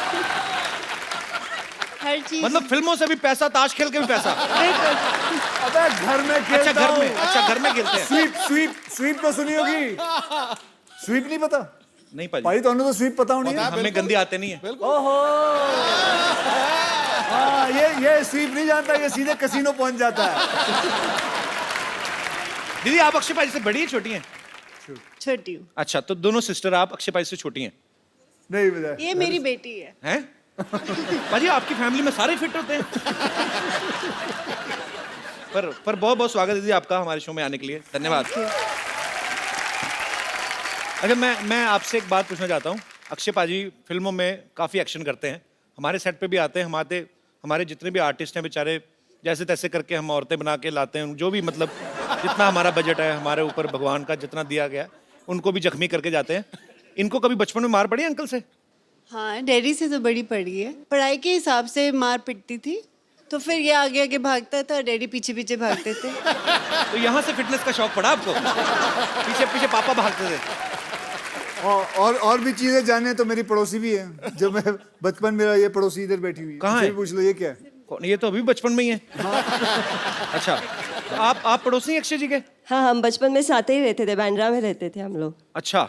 हर चीज। मतलब फिल्मों से भी पैसा, ताश खेल के भी पैसा। अबे घर में खेलता अच्छा, घर में? हूँ। अच्छा, घर में खेलते हैं। स्वीप तो सुनी होगी। स्वीप नहीं पता? नहीं पाजी, भाई तो स्वीप पता होनी है। हमें गंदी आते नहीं है। ओहो, हाँ, ये स्वीप नहीं जानता, ये सीधे कसीनो पहुंच जाता है। दीदी आप अक्षय पाजी से बड़ी हैं, छोटी हैं? छोटी हूँ। अच्छा, तो दोनों सिस्टर आप अक्षय पाजी से छोटी हैं? नहीं पता। ये मेरी बेटी है। हैं? पाजी आपकी फैमिली में सारे फिट होते हैं। पर बहुत बहुत स्वागत है दीदी आपका हमारे शो में आने के लिए, धन्यवाद। अच्छा, मैं आपसे एक बात पूछना चाहता हूँ। अक्षय पाजी फिल्मों में काफी एक्शन करते हैं, हमारे सेट पे भी आते हैं। हमारे जितने भी आर्टिस्ट हैं बेचारे, जैसे तैसे करके हम औरतें बना के लाते हैं, जो भी मतलब जितना हमारा बजट है, हमारे ऊपर भगवान का जितना दिया गया, उनको भी जख्मी करके जाते हैं। इनको कभी बचपन में मार पड़ी है अंकल से? हाँ, डैडी से तो बड़ी पड़ी है। पढ़ाई के हिसाब से मार पिटती थी, तो फिर ये आगे आगे भागता था, डैडी पीछे पीछे भागते थे। तो यहाँ से फिटनेस का शौक पड़ा आपको? पीछे पीछे पापा भागते थे। और भी चीजें जाने तो मेरी पड़ोसी भी है, जो मैं बचपन मेरा ये पड़ोसी इधर बैठी हुई है। कहाँ है? पूछ लो ये क्या है। ये तो अभी बचपन में ही है। अच्छा, तो आप पड़ोसी हैं अक्षय जी के? हाँ, हम बचपन में साथ ही रहते थे, बांद्रा में रहते थे हम लोग। अच्छा,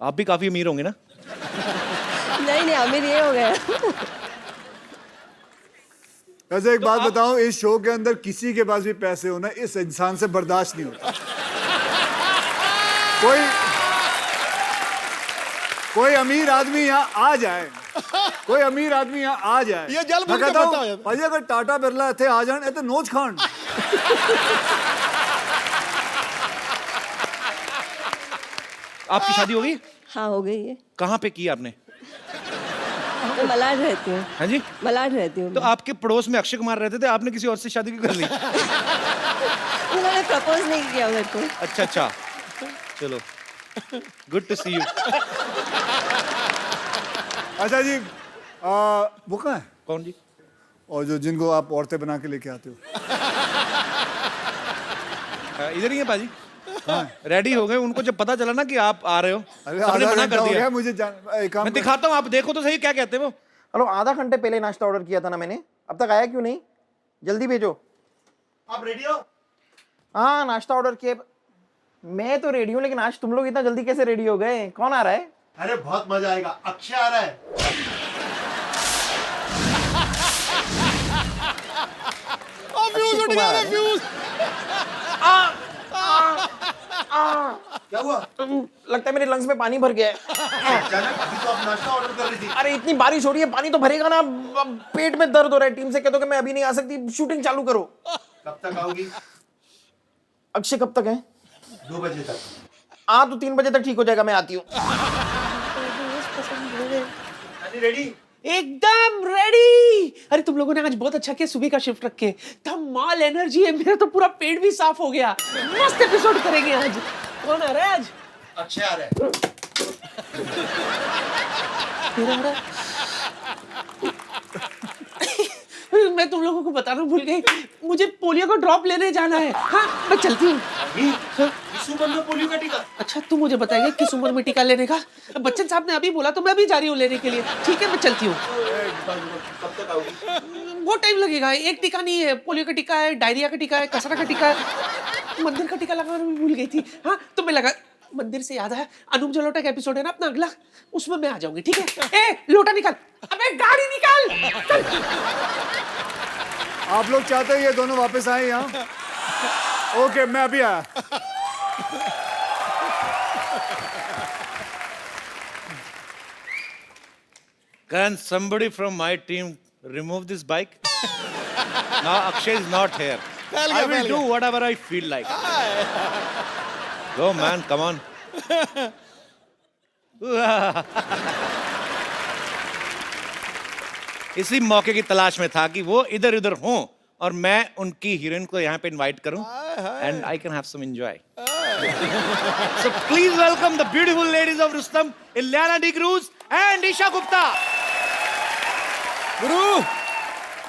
आप भी काफी अमीर होंगे ना? नहीं, अमीर ये हो गया। वैसे एक बात बताऊं, इस शो के अंदर किसी के पास भी पैसे होना इस इंसान से बर्दाश्त नहीं होता। कोई अमीर आदमी यहाँ आ जाए, कोई अमीर आदमी यहाँ आ जाए, ये जल मैं बुझ के कहता बैठा हूं, है। भाई अगर टाटा बिरला थे आ जाए तो नोच खान। आपकी शादी हो गई? हाँ हो गई है। कहाँ पे की आपने? मैं मलाड रहती हूँ। हाँ जी? मलाड रहती हूँ। तो आपके पड़ोस में अक्षय कुमार रहते थे, आपने किसी और से शादी क्यों कर ली? उन्होंने प्रपोज नहीं किया मेरे को। अच्छा अच्छा, चलो, गुड टू सी यू। अच्छा जी, वो कहाँ है? कौन जी? और जो जिनको आप औरतें बना के लेके आते हो? इधर ही है पाजी। रेडी हो गए, उनको जब पता चला ना कि आप आ रहे हो, अरे सबने आधा मना घंटा कर हो दिया। गया मुझे एक काम मैं कर- दिखाता हूँ, आप देखो तो सही क्या कहते हैं वो। हेलो, आधा घंटे पहले नाश्ता ऑर्डर किया था ना मैंने, अब तक आया क्यों नहीं? जल्दी भेजो। आप रेडी हो? हाँ, नाश्ता ऑर्डर किया। मैं तो रेडी हूँ, लेकिन आज तुम लोग इतना जल्दी कैसे रेडी हो गए? कौन आ रहा है? अरे बहुत मजा आएगा, अक्षय आ रहा है। अक्षय कुमार आ रहा है। क्या हुआ? लगता है मेरे लंग्स में पानी भर गया है। अचानक अभी तो आप नाश्ता ऑर्डर कर रही थी। अरे इतनी बारिश हो रही है, पानी तो भरेगा ना। पेट में दर्द हो रहा है। टीम से कह दो कि मैं अभी नहीं आ सकती, शूटिंग चालू करो। कब तक आओगी? अक्षय कब तक है? 2 बजे तक। हाँ, तो 3 बजे तक ठीक हो जाएगा, मैं आती हूँ। रेडी? एकदम रेडी। अरे तुम लोगों ने आज बहुत अच्छा किया सुबह का शिफ्ट रख के। धमाल एनर्जी है, मेरा तो पूरा पेट भी साफ हो गया। मस्त एपिसोड करेंगे आज। कौन आ रहा है आज? अक्षय आ रहा है। तेरा आ रहा है? मैं तुम लोगों को बताना भूल गई, मुझे पोलियो का ड्रॉप लेने जाना है। हाँ, मैं चलती हूँ। इस उम्र में पोलियो का टीका? अच्छा, तू मुझे बताएगा किस उम्र में टीका लेने का? बच्चन साहब ने अभी बोला तो मैं अभी जा रही हूँ लेने के लिए। ठीक है, मैं चलती हूँ। कब तक आओगी? बहुत टाइम लगेगा। एक टीका नहीं है, पोलियो का टीका है, डायरिया का टीका है, कसरा का टीका है, मंदिर का टीका लगाना भी भूल गई थी। हाँ, तो मैं लगा। मंदिर से याद है, अनूप जलोटा का एपिसोड है ना अपना अगला, उसमें मैं आ जाऊंगी। ठीक है? ए, लोटा निकाल, अबे गाड़ी निकाल। आप लोग चाहते हो ये दोनों वापस आए यहाँ? ओके, मैं अभी आया। Can somebody from my team remove this bike? Now Akshay is not here. I will do whatever I feel like. Go man, come on. इसी मौके की तलाश में था कि वो इधर उधर हों और मैं उनकी हीरोइन को यहाँ पे इनवाइट करूं and I can have some enjoy. So please welcome the beautiful ladies of Rustom, Ilyana D'Cruz and Isha Gupta. गुरु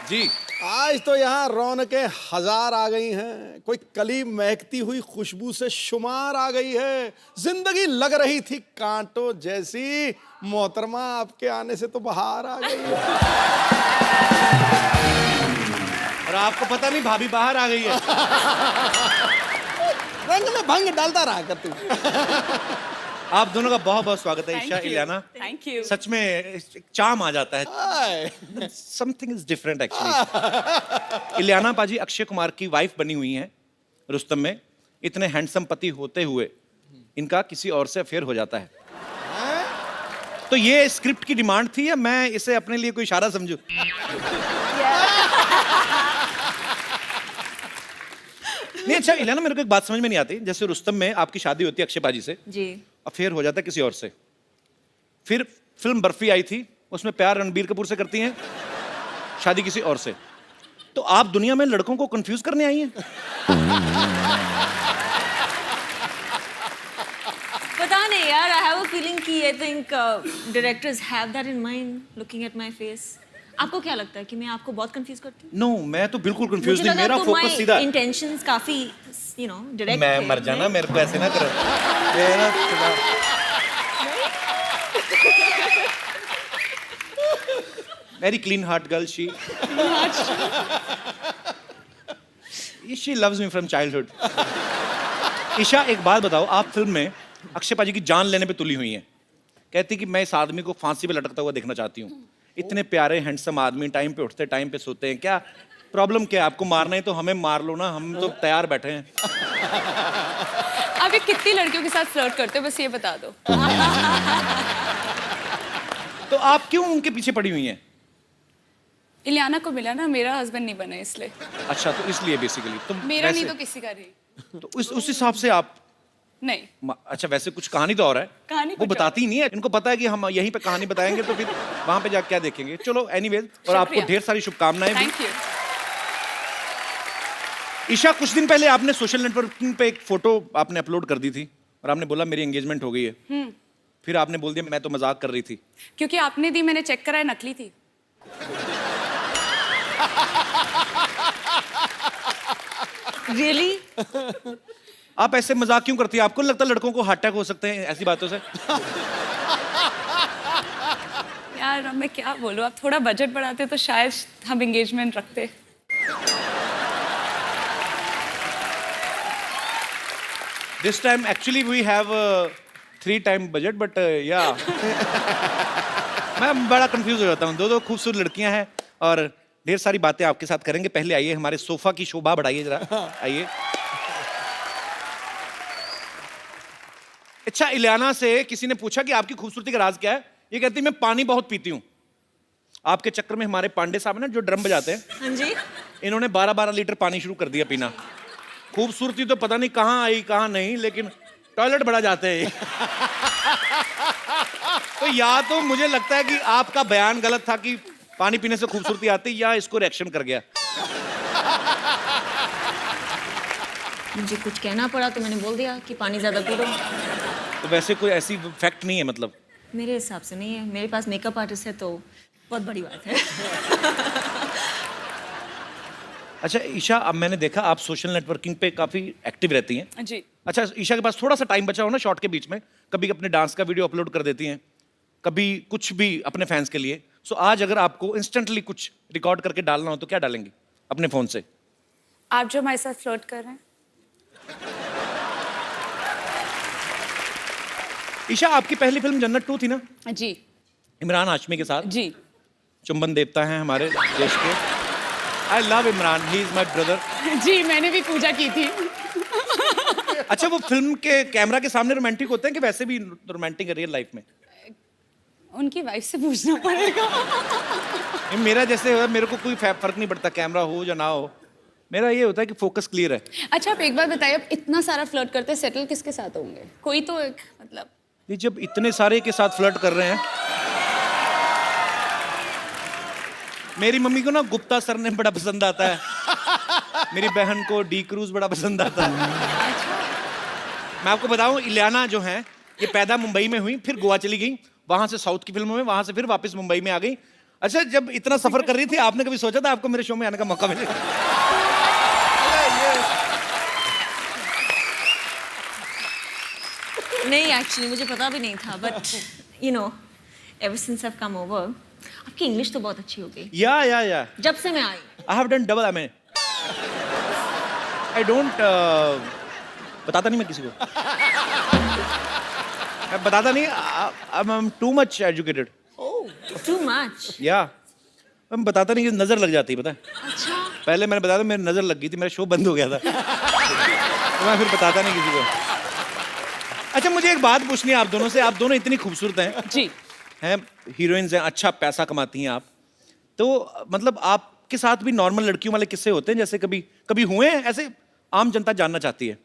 जी, आज तो यहाँ रौनकें हजार आ गई हैं, कोई कली महकती हुई खुशबू से शुमार आ गई है। जिंदगी लग रही थी कांटों जैसी, मोहतरमा आपके आने से तो बाहर आ गई है। और आपको पता नहीं भाभी बाहर आ गई है। रंग में भंग डालता रहा कर तू। आप दोनों का बहुत बहुत स्वागत है ईशा, इलियाना। Thank you. सच में एक चार्म आ जाता है। Something is different actually. Ileana पाजी अक्षय कुमार की वाइफ बनी हुई हैं रुस्तम में। इतने हैंडसम पति होते हुए इनका किसी और से अफेयर हो जाता है। तो ये स्क्रिप्ट की डिमांड थी या मैं इसे अपने लिए कोई इशारा समझूं? नहीं, अच्छा इलियाना, मेरे को एक बात समझ में नहीं आती। जैसे रुस्तम में आपकी शादी होती है अक्षय पाजी से, जी। अफेयर हो जाता है किसी और से। फिर फिल्म बर्फी आई थी, उसमें प्यार रणबीर कपूर से करती हैं, शादी किसी और से। तो आप दुनिया में लड़कों को कंफ्यूज करने आई हैं? पता नहीं यार, आई हैव अ फीलिंग कि I think directors have that in mind looking at my face. आपको क्या लगता है कि मैं आपको बहुत कंफ्यूज करती हूँ? नो, मैं तो बिल्कुल कंफ्यूज नहीं, मेरा फोकस सीधा है। इंटेंशंस काफी डायरेक्ट। मैं मर जाना, मेरे को ऐसे ना करो। Very clean heart girl she loves me from childhood. Isha, एक बात बताओ, आप फिल्म में अक्षय पाजी की जान लेने पे तुली हुई हैं। कहती कि मैं इस आदमी को फांसी पे लटकता हुआ देखना चाहती हूँ। इतने प्यारे हैंडसम आदमी, टाइम पे उठते टाइम पे सोते हैं, क्या प्रॉब्लम क्या है? आपको मारना है तो हमें मार लो ना, हम तो तैयार बैठे हैं। आप ये कितनी लड़कियों के साथ फ्लर्ट करते हो, बस ये बता दो। तो आप क्यों उनके पीछे पड़ी हुई हैं? इलियाना को मिला ना, मेरा हस्बैंड नहीं बना इसलिए। अच्छा, तो इसलिए बेसिकली तुम मेरा नहीं वैसे- तो किसी का नहीं। तो उस हिसाब से आप नहीं। अच्छा, वैसे कुछ कहानी तो और है, कहानी वो कुछ बताती नहीं है। इनको पता है कि हम यहीं पे कहानी बताएंगे तो फिर वहां पे जाके क्या देखेंगे। चलो एनीवेज, और आपको शुक्रिया। ढेर सारी शुभकामनाएं भी। Thank you. ईशा, कुछ दिन पहले आपने सोशल नेटवर्किंग पे एक फोटो आपने अपलोड कर दी थी और आपने बोला मेरी एंगेजमेंट हो गई है। फिर आपने बोल दिया मैं तो मजाक कर रही थी। क्योंकि आपने दी, मैंने चेक कराया, नकली थी। रियली? आप ऐसे मजाक क्यों करती है? आपको नहीं लगता लड़कों को हार्ट अटैक हो सकते हैं ऐसी बातों से? यार अब मैं क्या बोलूँ, आप थोड़ा बजट बढ़ाते तो शायद हम एंगेजमेंट रखते। This time actually we have 3 times budget, but yeah. मैं बड़ा कंफ्यूज हो जाता हूँ। दो खूबसूरत लड़कियां हैं और ढेर सारी बातें आपके साथ करेंगे। पहले आइए, हमारे सोफा की शोभा बढ़ाइए जरा, आइए। अच्छा, इलियाना से किसी ने पूछा कि आपकी खूबसूरती का राज क्या है? ये कहती मैं पानी बहुत पीती हूँ। आपके चक्कर में हमारे पांडे साहब ना जो ड्रम बजाते हैं, हाँ जी। इन्होंने 12-12 लीटर पानी शुरू कर दिया पीना। खूबसूरती तो पता नहीं कहाँ आई कहाँ नहीं, लेकिन टॉयलेट बड़ा जाते हैं। तो या तो मुझे लगता है कि आपका बयान गलत था कि पानी पीने से खूबसूरती आती, या इसको रिएक्शन कर गया। मुझे कुछ कहना पड़ा तो मैंने बोल दिया कि पानी ज्यादा पी लो। तो वैसे कोई ऐसी फैक्ट नहीं है मतलब? मेरे हिसाब से नहीं है, मेरे पास मेकअप आर्टिस्ट है तो बहुत बड़ी बात है। अच्छा ईशा, अब मैंने देखा आप सोशल नेटवर्किंग पे काफी एक्टिव रहती हैं। जी। अच्छा, ईशा के पास थोड़ा सा टाइम बचा हो ना शॉर्ट के बीच में, कभी अपने डांस का वीडियो अपलोड कर देती हैं, कभी कुछ भी अपने फैंस के लिए। सो आज अगर आपको इंस्टेंटली कुछ रिकॉर्ड करके डालना हो तो क्या डालेंगी अपने फोन से? आप जो हमारे साथ फ्लर्ट कर रहे हैं। ईशा, आपकी पहली फिल्म जन्नत 2 थी ना? जी। इमरान हाशमी के साथ। जी। चुंबन देवता हैं हमारे देश के। I love Imran, he is my brother. जी, मैंने भी पूजा की थी। अच्छा, वो फिल्म के कैमरा के सामने रोमांटिक होते हैं कि वैसे भी रोमांटिक है रियल लाइफ में? उनकी वाइफ से पूछना पड़ेगा। मेरा जैसे है, मेरे को कोई फर्क नहीं पड़ता कैमरा हो या ना हो, मेरा ये होता है कि फोकस क्लियर है। अच्छा, आप एक बात बताइए, आप इतना सारा फ्लर्ट करते हैं, सेटल किसके साथ होंगे? कोई तो एक मतलब। ये जब इतने सारे के साथ फ्लर्ट कर रहे हैं, मेरी मम्मी को ना गुप्ता सरनेम बड़ा पसंद आता है, मेरी बहन को डी क्रूज बड़ा पसंद आता है। मैं आपको बताऊं, इलियाना जो है ये पैदा मुंबई में हुई, फिर गोवा चली गई, वहां से साउथ की फिल्मों में, वहां से फिर वापस मुंबई में आ गई। अच्छा, जब इतना सफर कर रही थी, आपने कभी सोचा था आपको मेरे शो में आने का मौका मिलेगा? नहीं, एक्चुअली मुझे पता भी नहीं था, but you know ever since I have come over, आपकी इंग्लिश तो बहुत अच्छी हो गई। या जब से मैं आई। I have done double MA. I don't बताता नहीं मैं किसी को। मैं बताता नहीं, I am too much educated. Too much? या मैं बताता नहीं कि नजर लग जाती है, पता है? अच्छा। पहले मैंने बताया था, मेरी नजर लग गई थी, मेरा शो बंद हो गया था। तो मैं फिर बताता नहीं किसी को। अच्छा, मुझे एक बात पूछनी है आप दोनों से। आप दोनों इतनी खूबसूरत हैं जी, हैं, हीरोइंस हैं, अच्छा पैसा कमाती हैं आप, तो मतलब आपके साथ भी नॉर्मल लड़कियों वाले किस्से होते हैं? जैसे कभी कभी हुए हैं ऐसे? आम जनता जानना चाहती है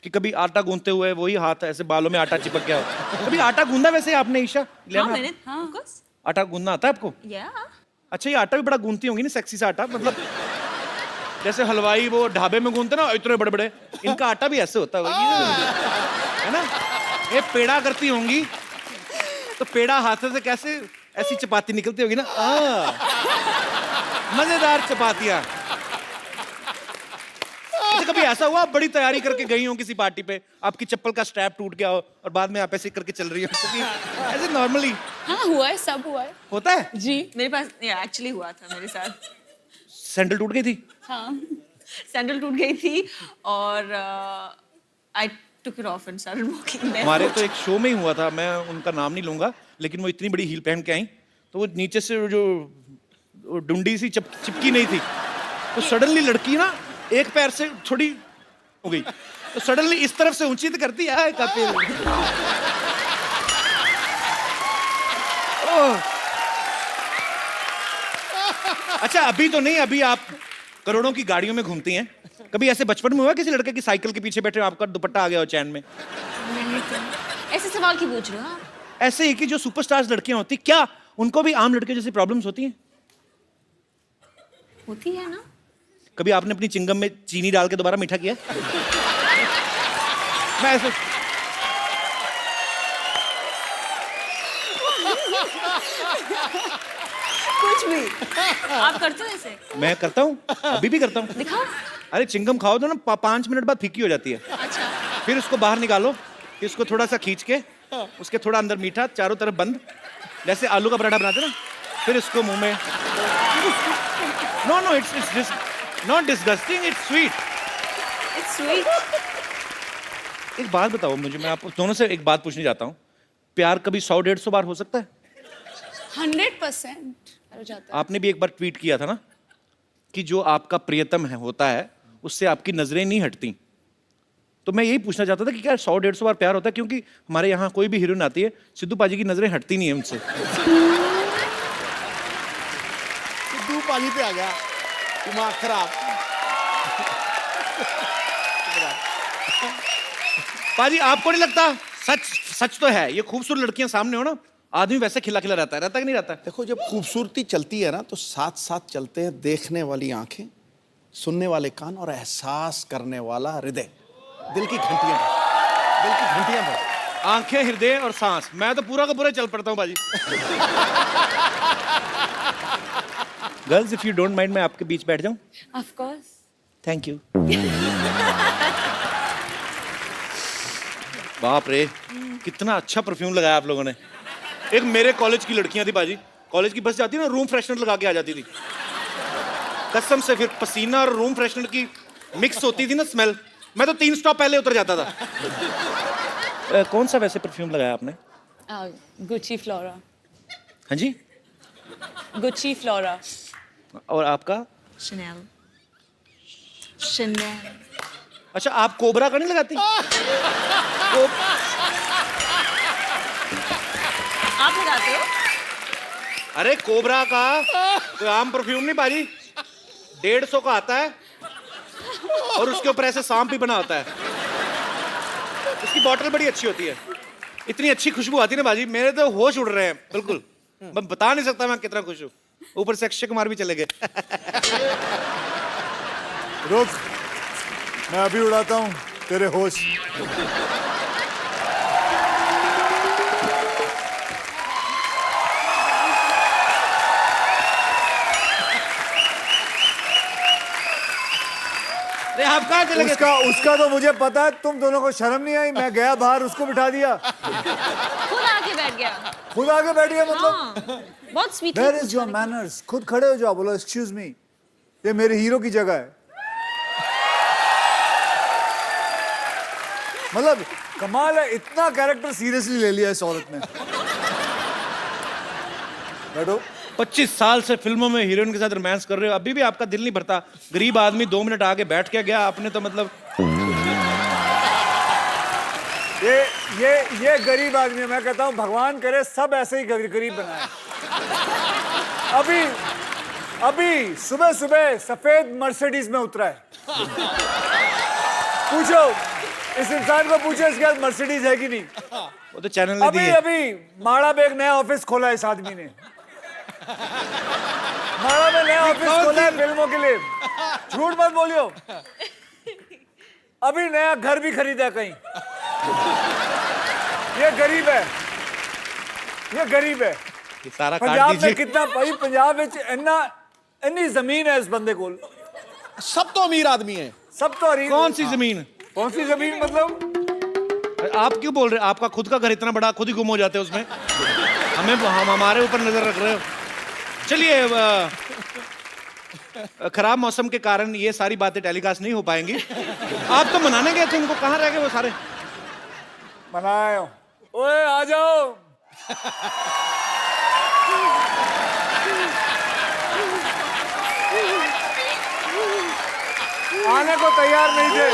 कि कभी आटा गूंथते हुए वही हाथ ऐसे बालों में आटा चिपक गया हो। कभी आटा गूंदा वैसे आपने ईशा? हाँ, मैंने, of course। आटा गूंदना आता है आपको? या। अच्छा, ये आटा भी बड़ा गूंथती होंगी ना, सेक्सी सा आटा, मतलब जैसे हलवाई वो ढाबे में गूंथते ना इतने बड़े बड़े, इनका आटा भी ऐसे होता है ना? ये पेड़ा करती होंगी तो पेड़ा हाथ से कैसे ऐसी चपाती निकलती होगी ना, मजेदार चपातियां। अच्छा, कभी ऐसा हुआ आप बड़ी तैयारी करके गई हो किसी पार्टी पे, आपकी चप्पल का स्ट्रैप टूट गया हो और बाद में आप ऐसे करके चल रही हो? ऐसे नॉर्मली हाँ हुआ है, सब हुआ है। होता है? जी, मेरे पास एक्चुअली हुआ था मेरे साथ। सैंडल टूट गई थी? हाँ, सैंडल टूट गई थी और I took it off and started walking. हमारे तो एक शो में ही हुआ था, मैं उनका नाम नहीं लूंगा, लेकिन वो इतनी बड़ी हील पहन के आई तो वो नीचे से जो डुंडी सी चिपकी नहीं थी, तो सडनली लड़की ना एक पैर से थोड़ी हो गई, तो सडनली इस तरफ से ऊंची तो करती है कपिल। अच्छा, अभी तो नहीं, अभी आप करोड़ों की गाड़ियों में घूमती हैं, कभी ऐसे बचपन में हुआ किसी लड़के की साइकिल के पीछे बैठे हो, आपका दुपट्टा आ गया हो चैन में? नहीं तो ऐसे सवाल क्यों पूछ रहे हो आप? ऐसे ही कि जो सुपरस्टार्स लड़कियां होती, क्या उनको भी आम लड़के जैसी प्रॉब्लम्स होती हैं? होती है ना। कभी आपने अपनी चिंगम में चीनी डाल के दोबारा मीठा किया? मैं ऐसे कुछ भी आप करते हो ऐसे? मैं करता हूँ, अभी भी करता हूँ। दिखाओ। अरे चिंगम खाओ तो ना 5 मिनट बाद फीकी हो जाती है। अच्छा। फिर उसको बाहर निकालो, फिर उसको थोड़ा सा खींच के, उसके थोड़ा अंदर मीठा, चारों तरफ बंद, जैसे आलू का पराठा बनाते ना, फिर इसको मुंह में। No it's not disgusting, it's sweet. It's sweet. एक बात बताओ मुझे, मैं आप दोनों से एक बात पूछने जाता हूँ, प्यार कभी 100-150 बार हो सकता है? 100% हो जाता है। आपने भी एक बार ट्वीट किया था ना कि जो आपका प्रियतम है होता है उससे आपकी नजरें नहीं हटती। तो मैं यही पूछना चाहता था कि क्या 100-150 बार प्यार होता है? क्योंकि हमारे यहाँ कोई भी हीरोइन आती है, सिद्धू पाजी की नजरें हटती नहीं है उनसे। सिद्धू पाजी पे आ गया, दिमाग खराब। पाजी आपको नहीं लगता? सच तो है, ये खूबसूरत लड़कियां सामने हो ना, आदमी वैसे खिला खिला रहता है कि नहीं रहता है? देखो, जब खूबसूरती चलती है ना तो साथ साथ चलते हैं देखने वाली आंखें, सुनने वाले कान और एहसास करने वाला हृदय। दिल की घंटियां बज। आंखें, हृदय और सांस, मैं तो पूरा का पूरा चल पड़ता हूँ बाजी। Girls, if you don't mind, मैं आपके बीच बैठ जाऊं? Of course. Thank you. बाप रे, कितना अच्छा परफ्यूम लगाया आप लोगों ने। एक मेरे कॉलेज की लड़कियां थी बाजी, कॉलेज की बस जाती ना, रूम फ्रेशनर लगा के आ जाती थी कसम से। फिर पसीना और रूम फ्रेशनर की मिक्स होती थी ना स्मेल, मैं तो 3 स्टॉप पहले उतर जाता था। कौन सा वैसे परफ्यूम लगाया आपने? Gucci flora. हाँ जी? Gucci flora. और आपका? शनेल। अच्छा, आप कोबरा का नहीं लगाती? आप लगाते हो? अरे कोबरा का कोई आम परफ्यूम नहीं बाजी, 150 का आता है और उसके ऊपर ऐसे सांप भी बना होता है। उसकी बॉटल बड़ी अच्छी होती है, इतनी अच्छी खुशबू आती है ना बाजी, मेरे तो होश उड़ रहे हैं बिल्कुल। मैं बता नहीं सकता मैं कितना खुश हूँ। ऊपर से अक्षय कुमार भी चले गए। रुक, मैं अभी उड़ाता हूँ तेरे होश। अरे आप कहाँ चले गए? उसका तो मुझे पता है, तुम दोनों को शर्म नहीं आई? मैं गया बाहर, उसको बिठा दिया, खुद आके बैठ गया। खुद आगे बैठ गया। मतलब हाँ, बहुत sweet. Where is your manners? खुद खड़े हो जाओ, बोलो एक्सक्यूज मी, ये मेरे हीरो की जगह है। मतलब कमाल है, इतना कैरेक्टर सीरियसली ले लिया इस औरत ने। बैठो। 25 साल से फिल्मों में हीरोइन के साथ रोमांस कर रहे हो, अभी भी आपका दिल नहीं भरता? गरीब आदमी 2 मिनट आगे बैठ के गया, आपने तो मतलब। ये गरीब आदमी है। मैं कहता हूँ भगवान करे सब ऐसे ही गरीब बनाए। अभी सुबह सुबह सफेद मर्सिडीज में उतरा है। पूछो इस इंसान को, पूछो इसके पास मर्सिडीज है कि नहीं। वो तो चैनल ने दी है। अभी माड़ा में एक नया ऑफिस खोला है इस आदमी ने। माड़ा में नया ऑफिस खोला है फिल्मों के लिए, झूठ मत बोलियो। अभी नया घर भी खरीदा कहीं। ये गरीब है, ये गरीब है। ये सारा पंजाब में कितना भाई, पंजाब में इतनी जमीन है इस बंदे को। सब तो अमीर आदमी है। सब तो अमीर। कौन सी जमीन? कौन सी जमीन मतलब? आप क्यों बोल रहे हैं? आपका खुद का घर इतना बड़ा, खुद ही गुम हो जाते हैं उसमें। हम हमारे ऊपर नजर रख रहे हो। चलिए, खराब मौसम के कारण ये सारी बातें टेलीकास्ट नहीं हो पाएंगी। आप तो मनाने गए थे उनको, कहाँ रह गए वो सारे? मनाए। ओए आ जाओ। आने को तैयार नहीं थे।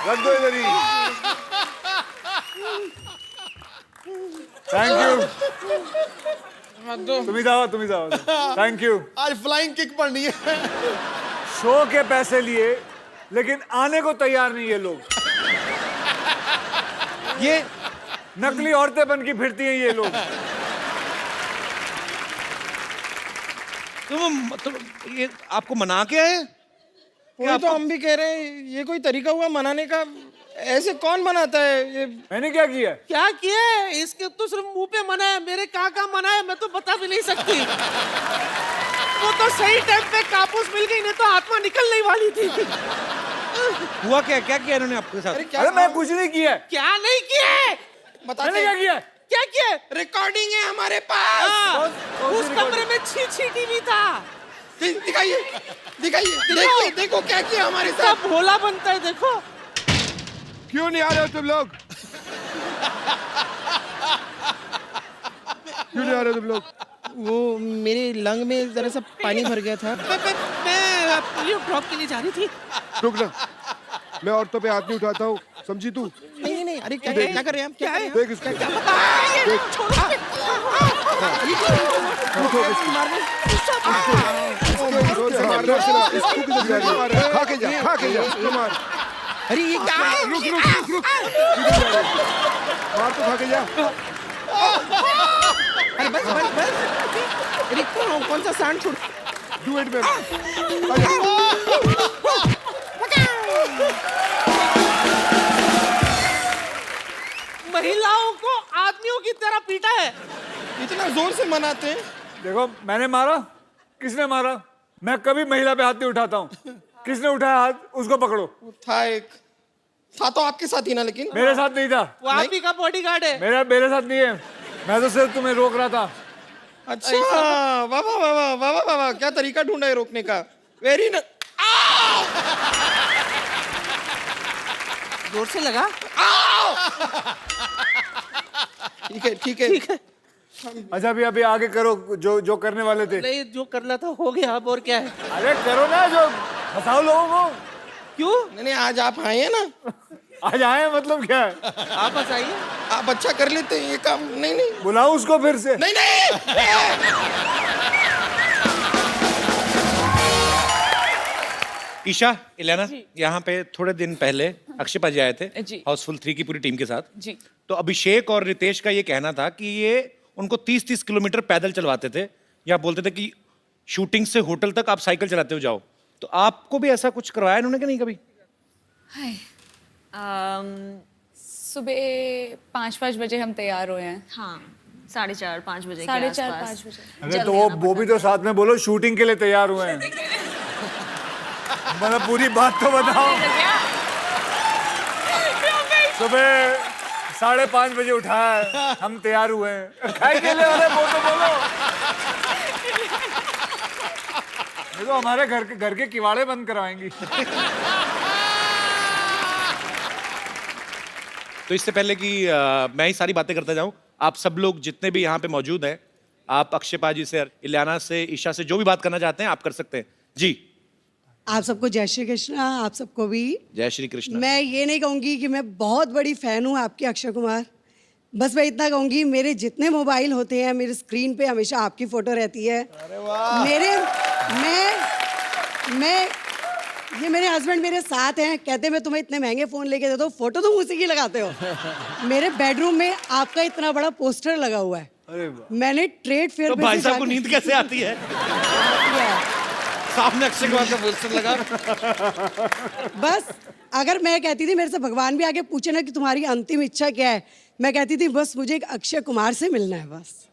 रख दो इधर ही। Thank you. तुम्ही जाओ थैंक यू। आज फ्लाइंग किक पड़नी है। शो के पैसे लिए लेकिन आने को तैयार नहीं ये लोग। ये नकली औरतें बन के फिरती हैं ये लोग। तुम ये आपको मना के आए? वही तो हम भी कह रहे हैं, ये कोई तरीका हुआ मनाने का? ऐसे कौन मनाता है ये? मैंने क्या किया? क्या किया है? इसके तो सिर्फ मुंह पे मना है, मेरे कहाँ मना है मैं तो बता भी नहीं सकती। वो तो सही टाइम पे कापूस मिल गई, नहीं तो आत्मा निकलने ही वाली थी। हुआ क्या किया इन्होंने आपके साथ? अरे मैं कुछ नहीं किया। क्या नहीं किया है? मैंने क्या किया? क्या किया? रिकॉर्डिंग है हमारे पास। उस कमरे में छी टीवी था। दिखाइए देखो क्या किया हमारे साथ। सब भोला बनता है देखो। क्यों नहीं आ रहे हो तुम लोग? क्यों नहीं आ रहे हो तुम लोग? वो मेरे लंग में जरा सा पानी भर गया था। मैं पोलियो ड्रॉप के लिए जा रही थी। रुक ना, मैं औरतों पे हाथ नहीं उठाता हूँ, समझी तू? नहीं अरे क्या कर रहे हैं आप? क्या है? देख इसको। खा के जा मार। अरे ये क्या है? रुक मार तो खा के जा। अरे बस अरे कौन सा सांड छोड़? Do it man. महिलाओं को आदमियों की तरह पीटा है। इतना जोर से मनाते हैं। देखो मैंने मारा? किसने मारा? मैं कभी महिला पे हाथ नहीं उठाता हूँ। किसने उठाया हाथ उसको पकड़ो। था तो आपके साथ ही ना, लेकिन मेरे साथ नहीं था। वो आप ही का बॉडीगार्ड है। मेरे साथ नहीं है, मैं तो सिर्फ तुम्हें रोक रहा था। अच्छा वाह क्या तरीका ढूंढा है रोकने का। वेरी न जोर से लगा। ठीक है। अच्छा अभी आगे करो जो करने वाले थे। नहीं जो करना था हो गया, अब और क्या है? अरे करो ना, जो फंसाओ लोगों को। क्यों? नहीं आज आप आए हैं ना। आज आए मतलब क्या है? आप बताइए। आप अच्छा कर लेते हैं ये काम। नहीं बुलाओ उसको फिर से। नहीं ईशा, इलियाना, यहाँ पे थोड़े दिन पहले अक्षय पाजी आए थे जी। हाउसफुल 3 की पूरी टीम के साथ। जी। तो अभिषेक और रितेश का ये कहना था कि ये उनको 30-30 किलोमीटर पैदल चलवाते थे, या बोलते थे कि शूटिंग से होटल तक आप साइकिल चलाते हुए जाओ। तो आपको भी ऐसा कुछ करवाया इन्होंने कि नहीं कभी? सुबह 5 बजे हम तैयार हुए हैं। हाँ 4:30-5 बजे के 4:30-5 आसपास। बजे। अरे तो वो भी तो साथ में बोलो शूटिंग के लिए तैयार हुए हैं। मतलब पूरी बात तो बताओ। सुबह 5:30 बजे उठाया है, हम तैयार हुए हैं। खाई के लिए वाले वो तो बोलो। ये तो हमारे घर के किवाड़े बंद करवाएंगी। तो इससे पहले कि मैं ही सारी बातें करता जाऊं, आप सब लोग जितने भी यहाँ पे मौजूद हैं, आप अक्षय पाजी से, इलियाना से, ईशा से जो भी बात करना चाहते हैं आप कर सकते हैं जी। आप सबको जय श्री कृष्ण। आप सबको भी जय श्री कृष्ण। मैं ये नहीं कहूँगी कि मैं बहुत बड़ी फ़ैन हूँ आपके अक्षय कुमार, बस मैं इतना कहूँगी मेरे जितने मोबाइल होते हैं मेरे स्क्रीन पे हमेशा आपकी फ़ोटो रहती है। अरे वाह। ये मेरे हस्बैंड मेरे साथ हैं, कहते मैं तुम्हें इतने महंगे फ़ोन लेके देता हूँ, फ़ोटो तुम उसी की लगाते हो। मेरे बेडरूम में आपका इतना बड़ा पोस्टर लगा हुआ है। मैंने ट्रेड फेयर तो भाई साहब को नींद कैसे आती है? सामने अक्षय कुमार का पोस्टर लगा। बस अगर मैं कहती थी, मेरे से भगवान भी आके पूछे ना कि तुम्हारी अंतिम इच्छा क्या है, मैं कहती थी बस मुझे एक अक्षय कुमार से मिलना है बस।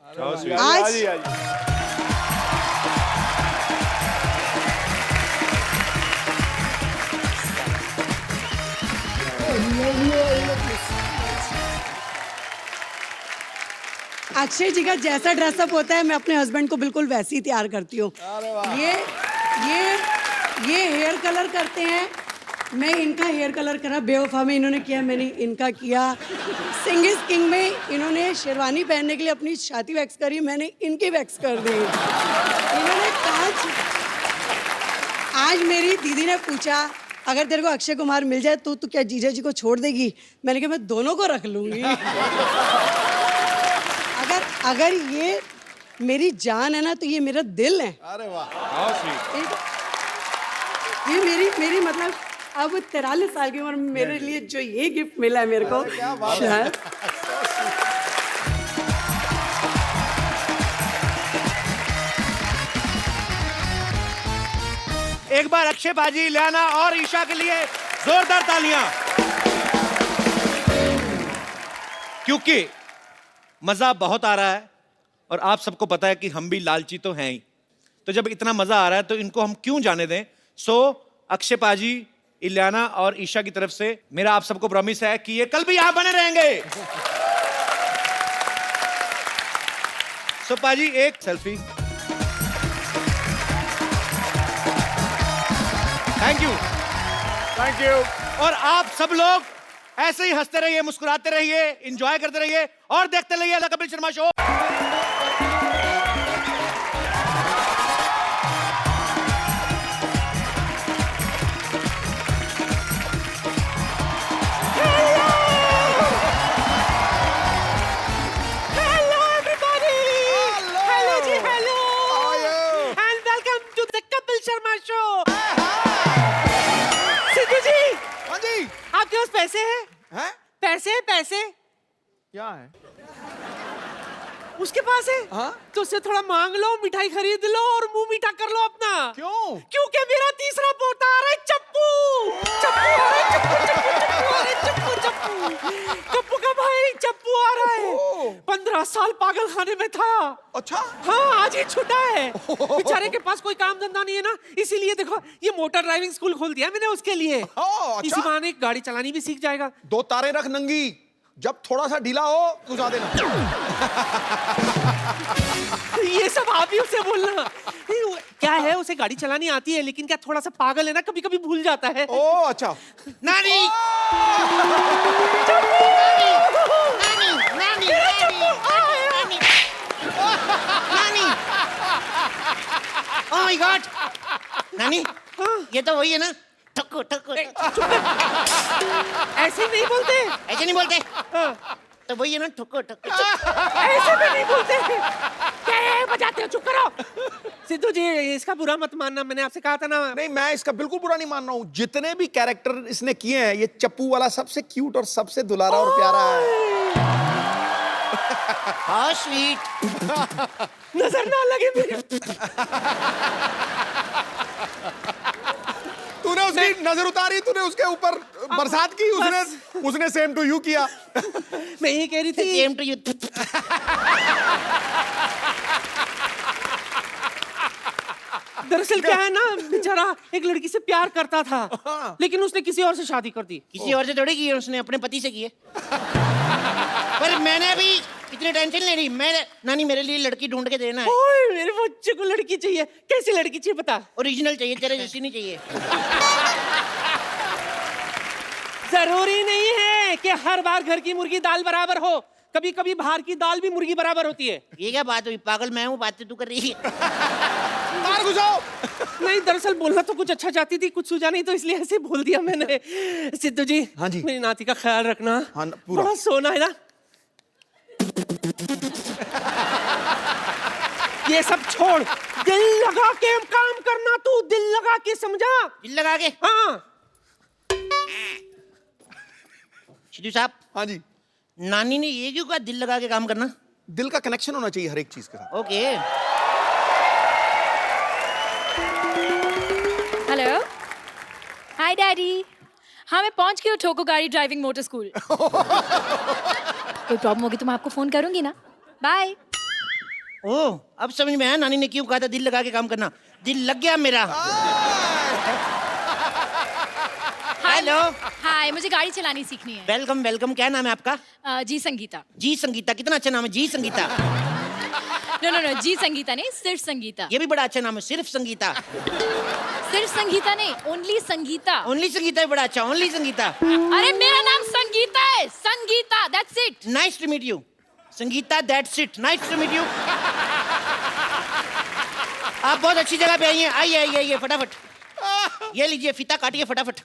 आज अक्षय जी का जैसा ड्रेसअप होता है मैं अपने हस्बैंड को बिल्कुल वैसे ही तैयार करती हूँ। ये हेयर कलर करते हैं, मैं इनका हेयर कलर करा, बेवफा में इन्होंने किया, मैंने इनका किया। सिंग इज किंग में इन्होंने शेरवानी पहनने के लिए अपनी छाती वैक्स करी, मैंने इनकी वैक्स कर दी। इन्होंने कांच। आज मेरी दीदी ने पूछा अगर तेरे को अक्षय कुमार मिल जाए तो तू क्या जीजा जी को छोड़ देगी? मैंने कहा मैं दोनों को रख लूंगी। अगर ये मेरी जान है ना तो ये मेरा दिल है। अरे वाह, बहुत स्वीट। ये मेरी मतलब अब 43 साल की उम्र में मेरे लिए जो ये गिफ्ट मिला है मेरे को, क्या बात है। शायद एक बार अक्षय पाजी, इलियाना और ईशा के लिए जोरदार तालियां, क्योंकि मजा बहुत आ रहा है और आप सबको पता है कि हम भी लालची तो हैं ही। तो जब इतना मजा आ रहा है तो इनको हम क्यों जाने दें। सो अक्षय पाजी, इलियाना और ईशा की तरफ से मेरा आप सबको प्रॉमिस है कि ये कल भी यहां बने रहेंगे। सो पाजी, एक selfie. Thank you, thank you. और आप सब लोग ऐसे ही हंसते रहिए, मुस्कुराते रहिए, एंजॉय करते रहिए और देखते रहिए the Kapil Sharma show. Hello everybody. Hello ji, hello. How are you? And welcome to the Kapil Sharma Show. Sidhu ji, हाँ जी। आपके पास पैसे हैं? हैं? पैसे पैसे क्या है? उसके पास है? हाँ? तो उससे थोड़ा मांग लो, मिठाई खरीद लो और मुंह मीठा कर लो अपना। क्यों? क्योंकि मेरा तीसरा पोता आ रहा है, चप्पू। चप्पू आ रहा है, चप्पू आ रहा है, चप्पू कप्पू का भाई चप्पू आ रहा है। 15 साल पागल खाने में था। अच्छा। हाँ, आज ही छूटा है। बेचारे के पास कोई काम धंधा नहीं है ना, इसीलिए देखो ये मोटर ड्राइविंग स्कूल खोल दिया मैंने उसके लिए। अच्छा। इसी बहाने गाड़ी चलानी भी सीख जाएगा। 2 तारे रख नंगी, जब थोड़ा सा ढीला हो घुसा देना। ये सब आप ही उसे बोलना। क्या है, उसे गाड़ी चलानी आती है, लेकिन क्या थोड़ा सा पागल है ना, कभी कभी भूल जाता है। ओ अच्छा। नानी, नानी, ओह माय गॉड, नानी, ये तो वही है ना, ठक्को ठक्को। ऐसे नहीं बोलते। ऐसे नहीं बोलते, तो वही है ना, ठक्को ठक्को। ऐसे भी नहीं बोलते। क्या है, बजाते हो, चुप करो। सिद्धू जी, इसका बुरा मत मानना, मैंने आपसे कहा था ना। नहीं, मैं इसका बिल्कुल बुरा नहीं मान रहा हूँ। जितने भी कैरेक्टर इसने किए हैं, ये चप्पू वाला सबसे क्यूट और सबसे दुलारा और प्यारा है। How sweet. नजर ना लगे मेरे। तूने उसकी नजर उतारी, तूने उसके ऊपर बरसात की, उसने सेम टू यू किया। मैं ये कह रही थी, सेम टू यू। दरअसल क्या है ना, बेचारा एक लड़की से प्यार करता था, लेकिन उसने किसी और से शादी कर दी। किसी और से थोड़ी की है, उसने अपने पति से की है। पर मैंने अभी इतनी टेंशन नहीं ली। मैं नानी, मेरे लिए लड़की ढूंढ के देना है। ओए, मेरे बच्चे को लड़की चाहिए। कैसी लड़की चाहिए बता? ओरिजिनल चाहिए, तेरे जैसी नहीं चाहिए। जरूरी नहीं है कि हर बार घर की मुर्गी दाल बराबर हो, कभी कभी बाहर की दाल भी मुर्गी बराबर होती है। ये क्या बात हुई? पागल मैं हूँ, बातें तू कर रही है। मार घुसाओ। नहीं, दरअसल बोलना तो कुछ अच्छा चाहती थी, कुछ सूझा नहीं, तो इसलिए ऐसे बोल दिया मैंने। सिद्धू जी, हाँ जी, मेरी नाती का ख्याल रखना। हाँ, पूरा। बड़ा सोना है ना। ये सब छोड़, दिल लगा के काम करना। तू दिल लगा के, समझा? दिल लगा के? हाँ। सिद्धू साहब। हाँ जी। नानी ने ये क्यों कहा, दिल लगा के काम करना? दिल का कनेक्शन होना चाहिए हर एक चीज के साथ। ओके। हेलो, हाय डैडी। हाँ, मैं पहुंच गई हूँ ठोको गाड़ी ड्राइविंग मोटर स्कूल। कोई प्रॉब्लम होगी तो मैं आपको फोन करूंगी ना। बाय। ओह, अब समझ में आया नानी ने क्यों कहा था दिल लगा के काम करना। दिल लग गया मेरा। हेलो। हाय, मुझे गाड़ी चलानी सीखनी है। Welcome welcome. क्या नाम है आपका? जी संगीता। जी संगीता, कितना अच्छा नाम है, जी संगीता। नो नो नो, जी संगीता नहीं, सिर्फ संगीता। ये भी बड़ा अच्छा नाम है, सिर्फ संगीता। सिर्फ संगीता नहीं, ओनली संगीता। ओनली संगीता है बड़ा अच्छा, ओनली संगीता। अरे मेरा नाम संगीता है, Sangeeta, that's it. Nice to meet you Sangeeta, that's it, nice to meet you. आप बहुत अच्छी जगह पे आई हैं। आइए आइए आइए फटाफट। ये लीजिए, फीता काटिए फटाफट।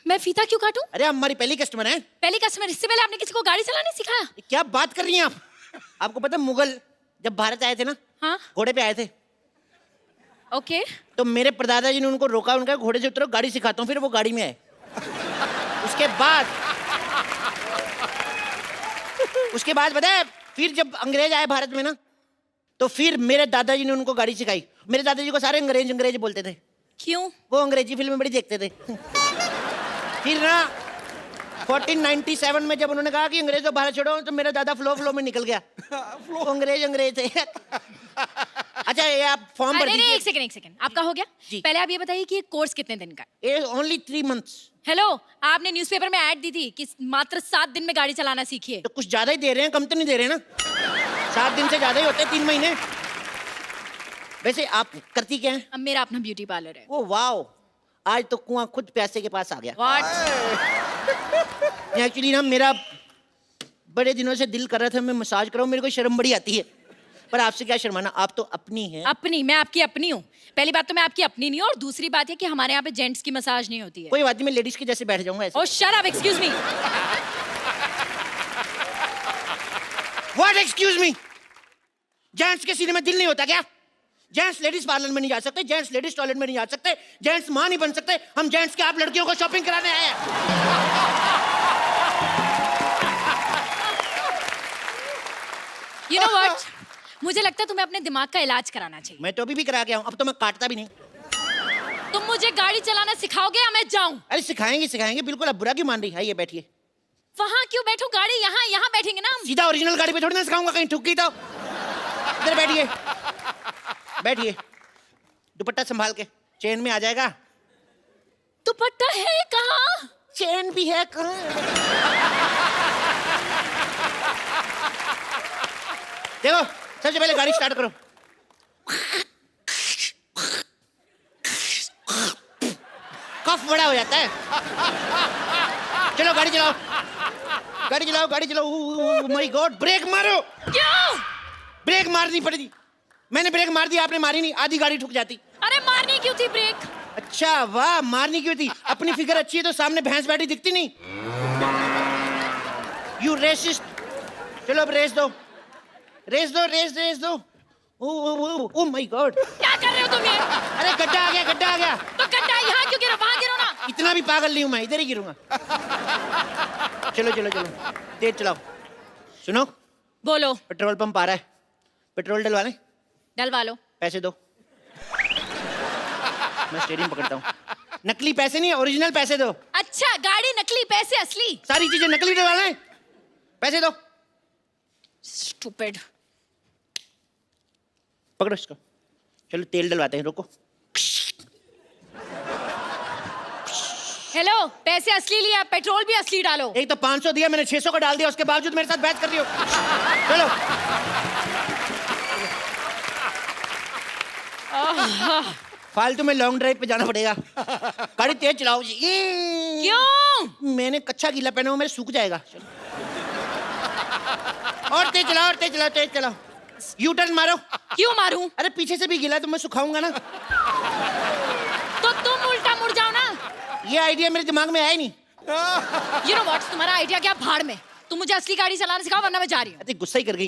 मैं फीता क्यों काटूं? अरे हमारी पहली कस्टमर है। पहली कस्टमर? इससे पहले आपने किसी को गाड़ी चलानी सिखाया? क्या बात कर रही हैं आप? आपको पता है मुगल जब भारत आए थे ना, हाँ घोड़े पे आए थे, ओके तो मेरे परदादा जी ने उनको रोका, उनका घोड़े से उतरो, गाड़ी सिखाता हूँ, फिर वो गाड़ी में आए। उसके बाद पता है, फिर जब अंग्रेज आए भारत में ना, तो फिर मेरे दादाजी ने उनको गाड़ी सिखाई। मेरे दादाजी को सारे अंग्रेज अंग्रेज बोलते थे। क्यों? वो अंग्रेजी फिल्में बड़ी देखते थे। फिर ना 1497 में जब उन्होंने कहा कि अंग्रेजों भारत छोड़ो, तो मेरा दादा फ्लो में निकल गया। वो अंग्रेज थे। अच्छा, ये आप फॉर्म भर अरे दीजिए। एक सेकंड आपका हो गया? जी। पहले आप ये बताइए कि ये कोर्स कितने दिन का है? ये ओनली 3 months। हेलो, आपने न्यूज़पेपर में ऐड दी थी कि मात्र 7 दिन में गाड़ी चलाना सीखिए। तो कुछ ज्यादा ही दे रहे हैं, कम तो नहीं दे रहे ना। 7 दिन से ज्यादा ही होते हैं, 3 महीने। वैसे आप करती क्या हैं? अब मेरा अपना ब्यूटी पार्लर है। ओ वाओ, आज तो कुआं खुद प्यासे के पास आ गया। व्हाट? एक्चुअली ना मेरा बड़े दिनों से दिल कर रहा था मैं मसाज कराऊं, मेरे को शर्म बड़ी आती है, पर आपसे क्या शर्माना, आप तो अपनी हैं। अपनी? मैं आपकी अपनी हूँ? पहली बात तो मैं आपकी अपनी नहीं हूँ, और दूसरी बात है कि हमारे यहाँ पे जेंट्स की मसाज नहीं होती है। कोई बात नहीं, मैं लेडीज के जैसे बैठ जाऊंगा ऐसे। Oh shut up, excuse me. What excuse me? Gents के सीने में दिल नहीं होता क्या? जेंट्स लेडीज पार्लर में नहीं जा सकते, जेंट्स लेडीज टॉयलेट में नहीं जा सकते, जेंट्स मां नहीं बन सकते। हम जेंट्स के आप लड़कियों को शॉपिंग कराने आए हैं। You know what? मुझे लगता है तुम्हें अपने दिमाग का इलाज कराना चाहिए। मैं तो अभी भी करा के आऊं, अब तो मैं काटता भी नहीं। तुम मुझे गाड़ी चलाना सिखाओगे या मैं जाऊं? अरे सिखाएंगे सिखाएंगे, बिल्कुल। अब बुरा क्यों मान रही है? ये बैठिए। वहां क्यों बैठो? गाड़ी यहाँ यहाँ बैठेंगे ना हम। सीधा ओरिजिनल गाड़ी पे थोड़ी ना सिखाऊंगा, कहीं ठुक गई तो। इधर बैठिए, बैठिए। दुपट्टा संभाल के, चेन में आ जाएगा। दुपट्टा है कहाँ? चेन भी है कहाँ? देखो, सबसे पहले गाड़ी स्टार्ट करो। कफ बड़ा हो जाता है। चलो गाड़ी चलाओ, गाड़ी चलाओ, गाड़ी चलाओ। माय गॉड, ब्रेक मारो। क्यों? ब्रेक मारनी पड़ेगी। मैंने ब्रेक मार दी, आपने मारी नहीं, आधी गाड़ी ठुक जाती। अरे मारनी क्यों थी ब्रेक? अच्छा वाह, मारनी क्यों थी? अपनी फिगर अच्छी है तो सामने भैंस बैठी दिखती नहीं। You racist. चलो अब रेस दो, रेस दो, रेस दो। ओ माय गॉड, क्या कर रहे हो तुम ये? अरे गड्ढा आ गया, गड्ढा आ गया। तो गड्ढा यहाँ क्यों गिरो? वहां गिरो ना। इतना भी पागल नहीं हूं मैं, इधर ही गिरूंगा। चलो चलो चलो, तेज चलाओ। सुनो, बोलो। पेट्रोल पंप आ रहा है, पेट्रोल डलवा लें? डलवा लो। पैसे दो। मैं स्टीयरिंग पकड़ता हूँ। नकली पैसे नहीं, ओरिजिनल पैसे दो। अच्छा, गाड़ी नकली, पैसे असली। सारी चीजें नकली डलवा लें, पैसे दो। स्टूपिड। पकड़ो इसको। चलो तेल डलवाते हैं, रुको। हेलो, पैसे असली लिया, पेट्रोल भी असली डालो। एक तो 500 दिया मैंने, 600 का डाल दिया, उसके बावजूद मेरे साथ बहस कर रही हो। चलो। फालतू में लॉन्ग ड्राइव पे जाना पड़ेगा। गाड़ी तेज चलाओ जी। क्यों? मैंने कच्चा गीला पहना हुआ, मेरे सूख जाएगा। और तेज चलाओ, और तेज चलाओ, तेज चलाओ। यू टर्न मारो। क्यों मारूं? अरे पीछे से भी गीला तो मैं सुखाऊंगा ना। तो तुम उल्टा मुड़ जाओ ना। ये आइडिया मेरे दिमाग में आया नहीं। You know what? तुम्हारा आइडिया क्या भाड़ में। तुम मुझे असली गाड़ी चलाना सिखाओ, वरना मैं जा रही हूँ। अरे गुस्सा ही कर गई।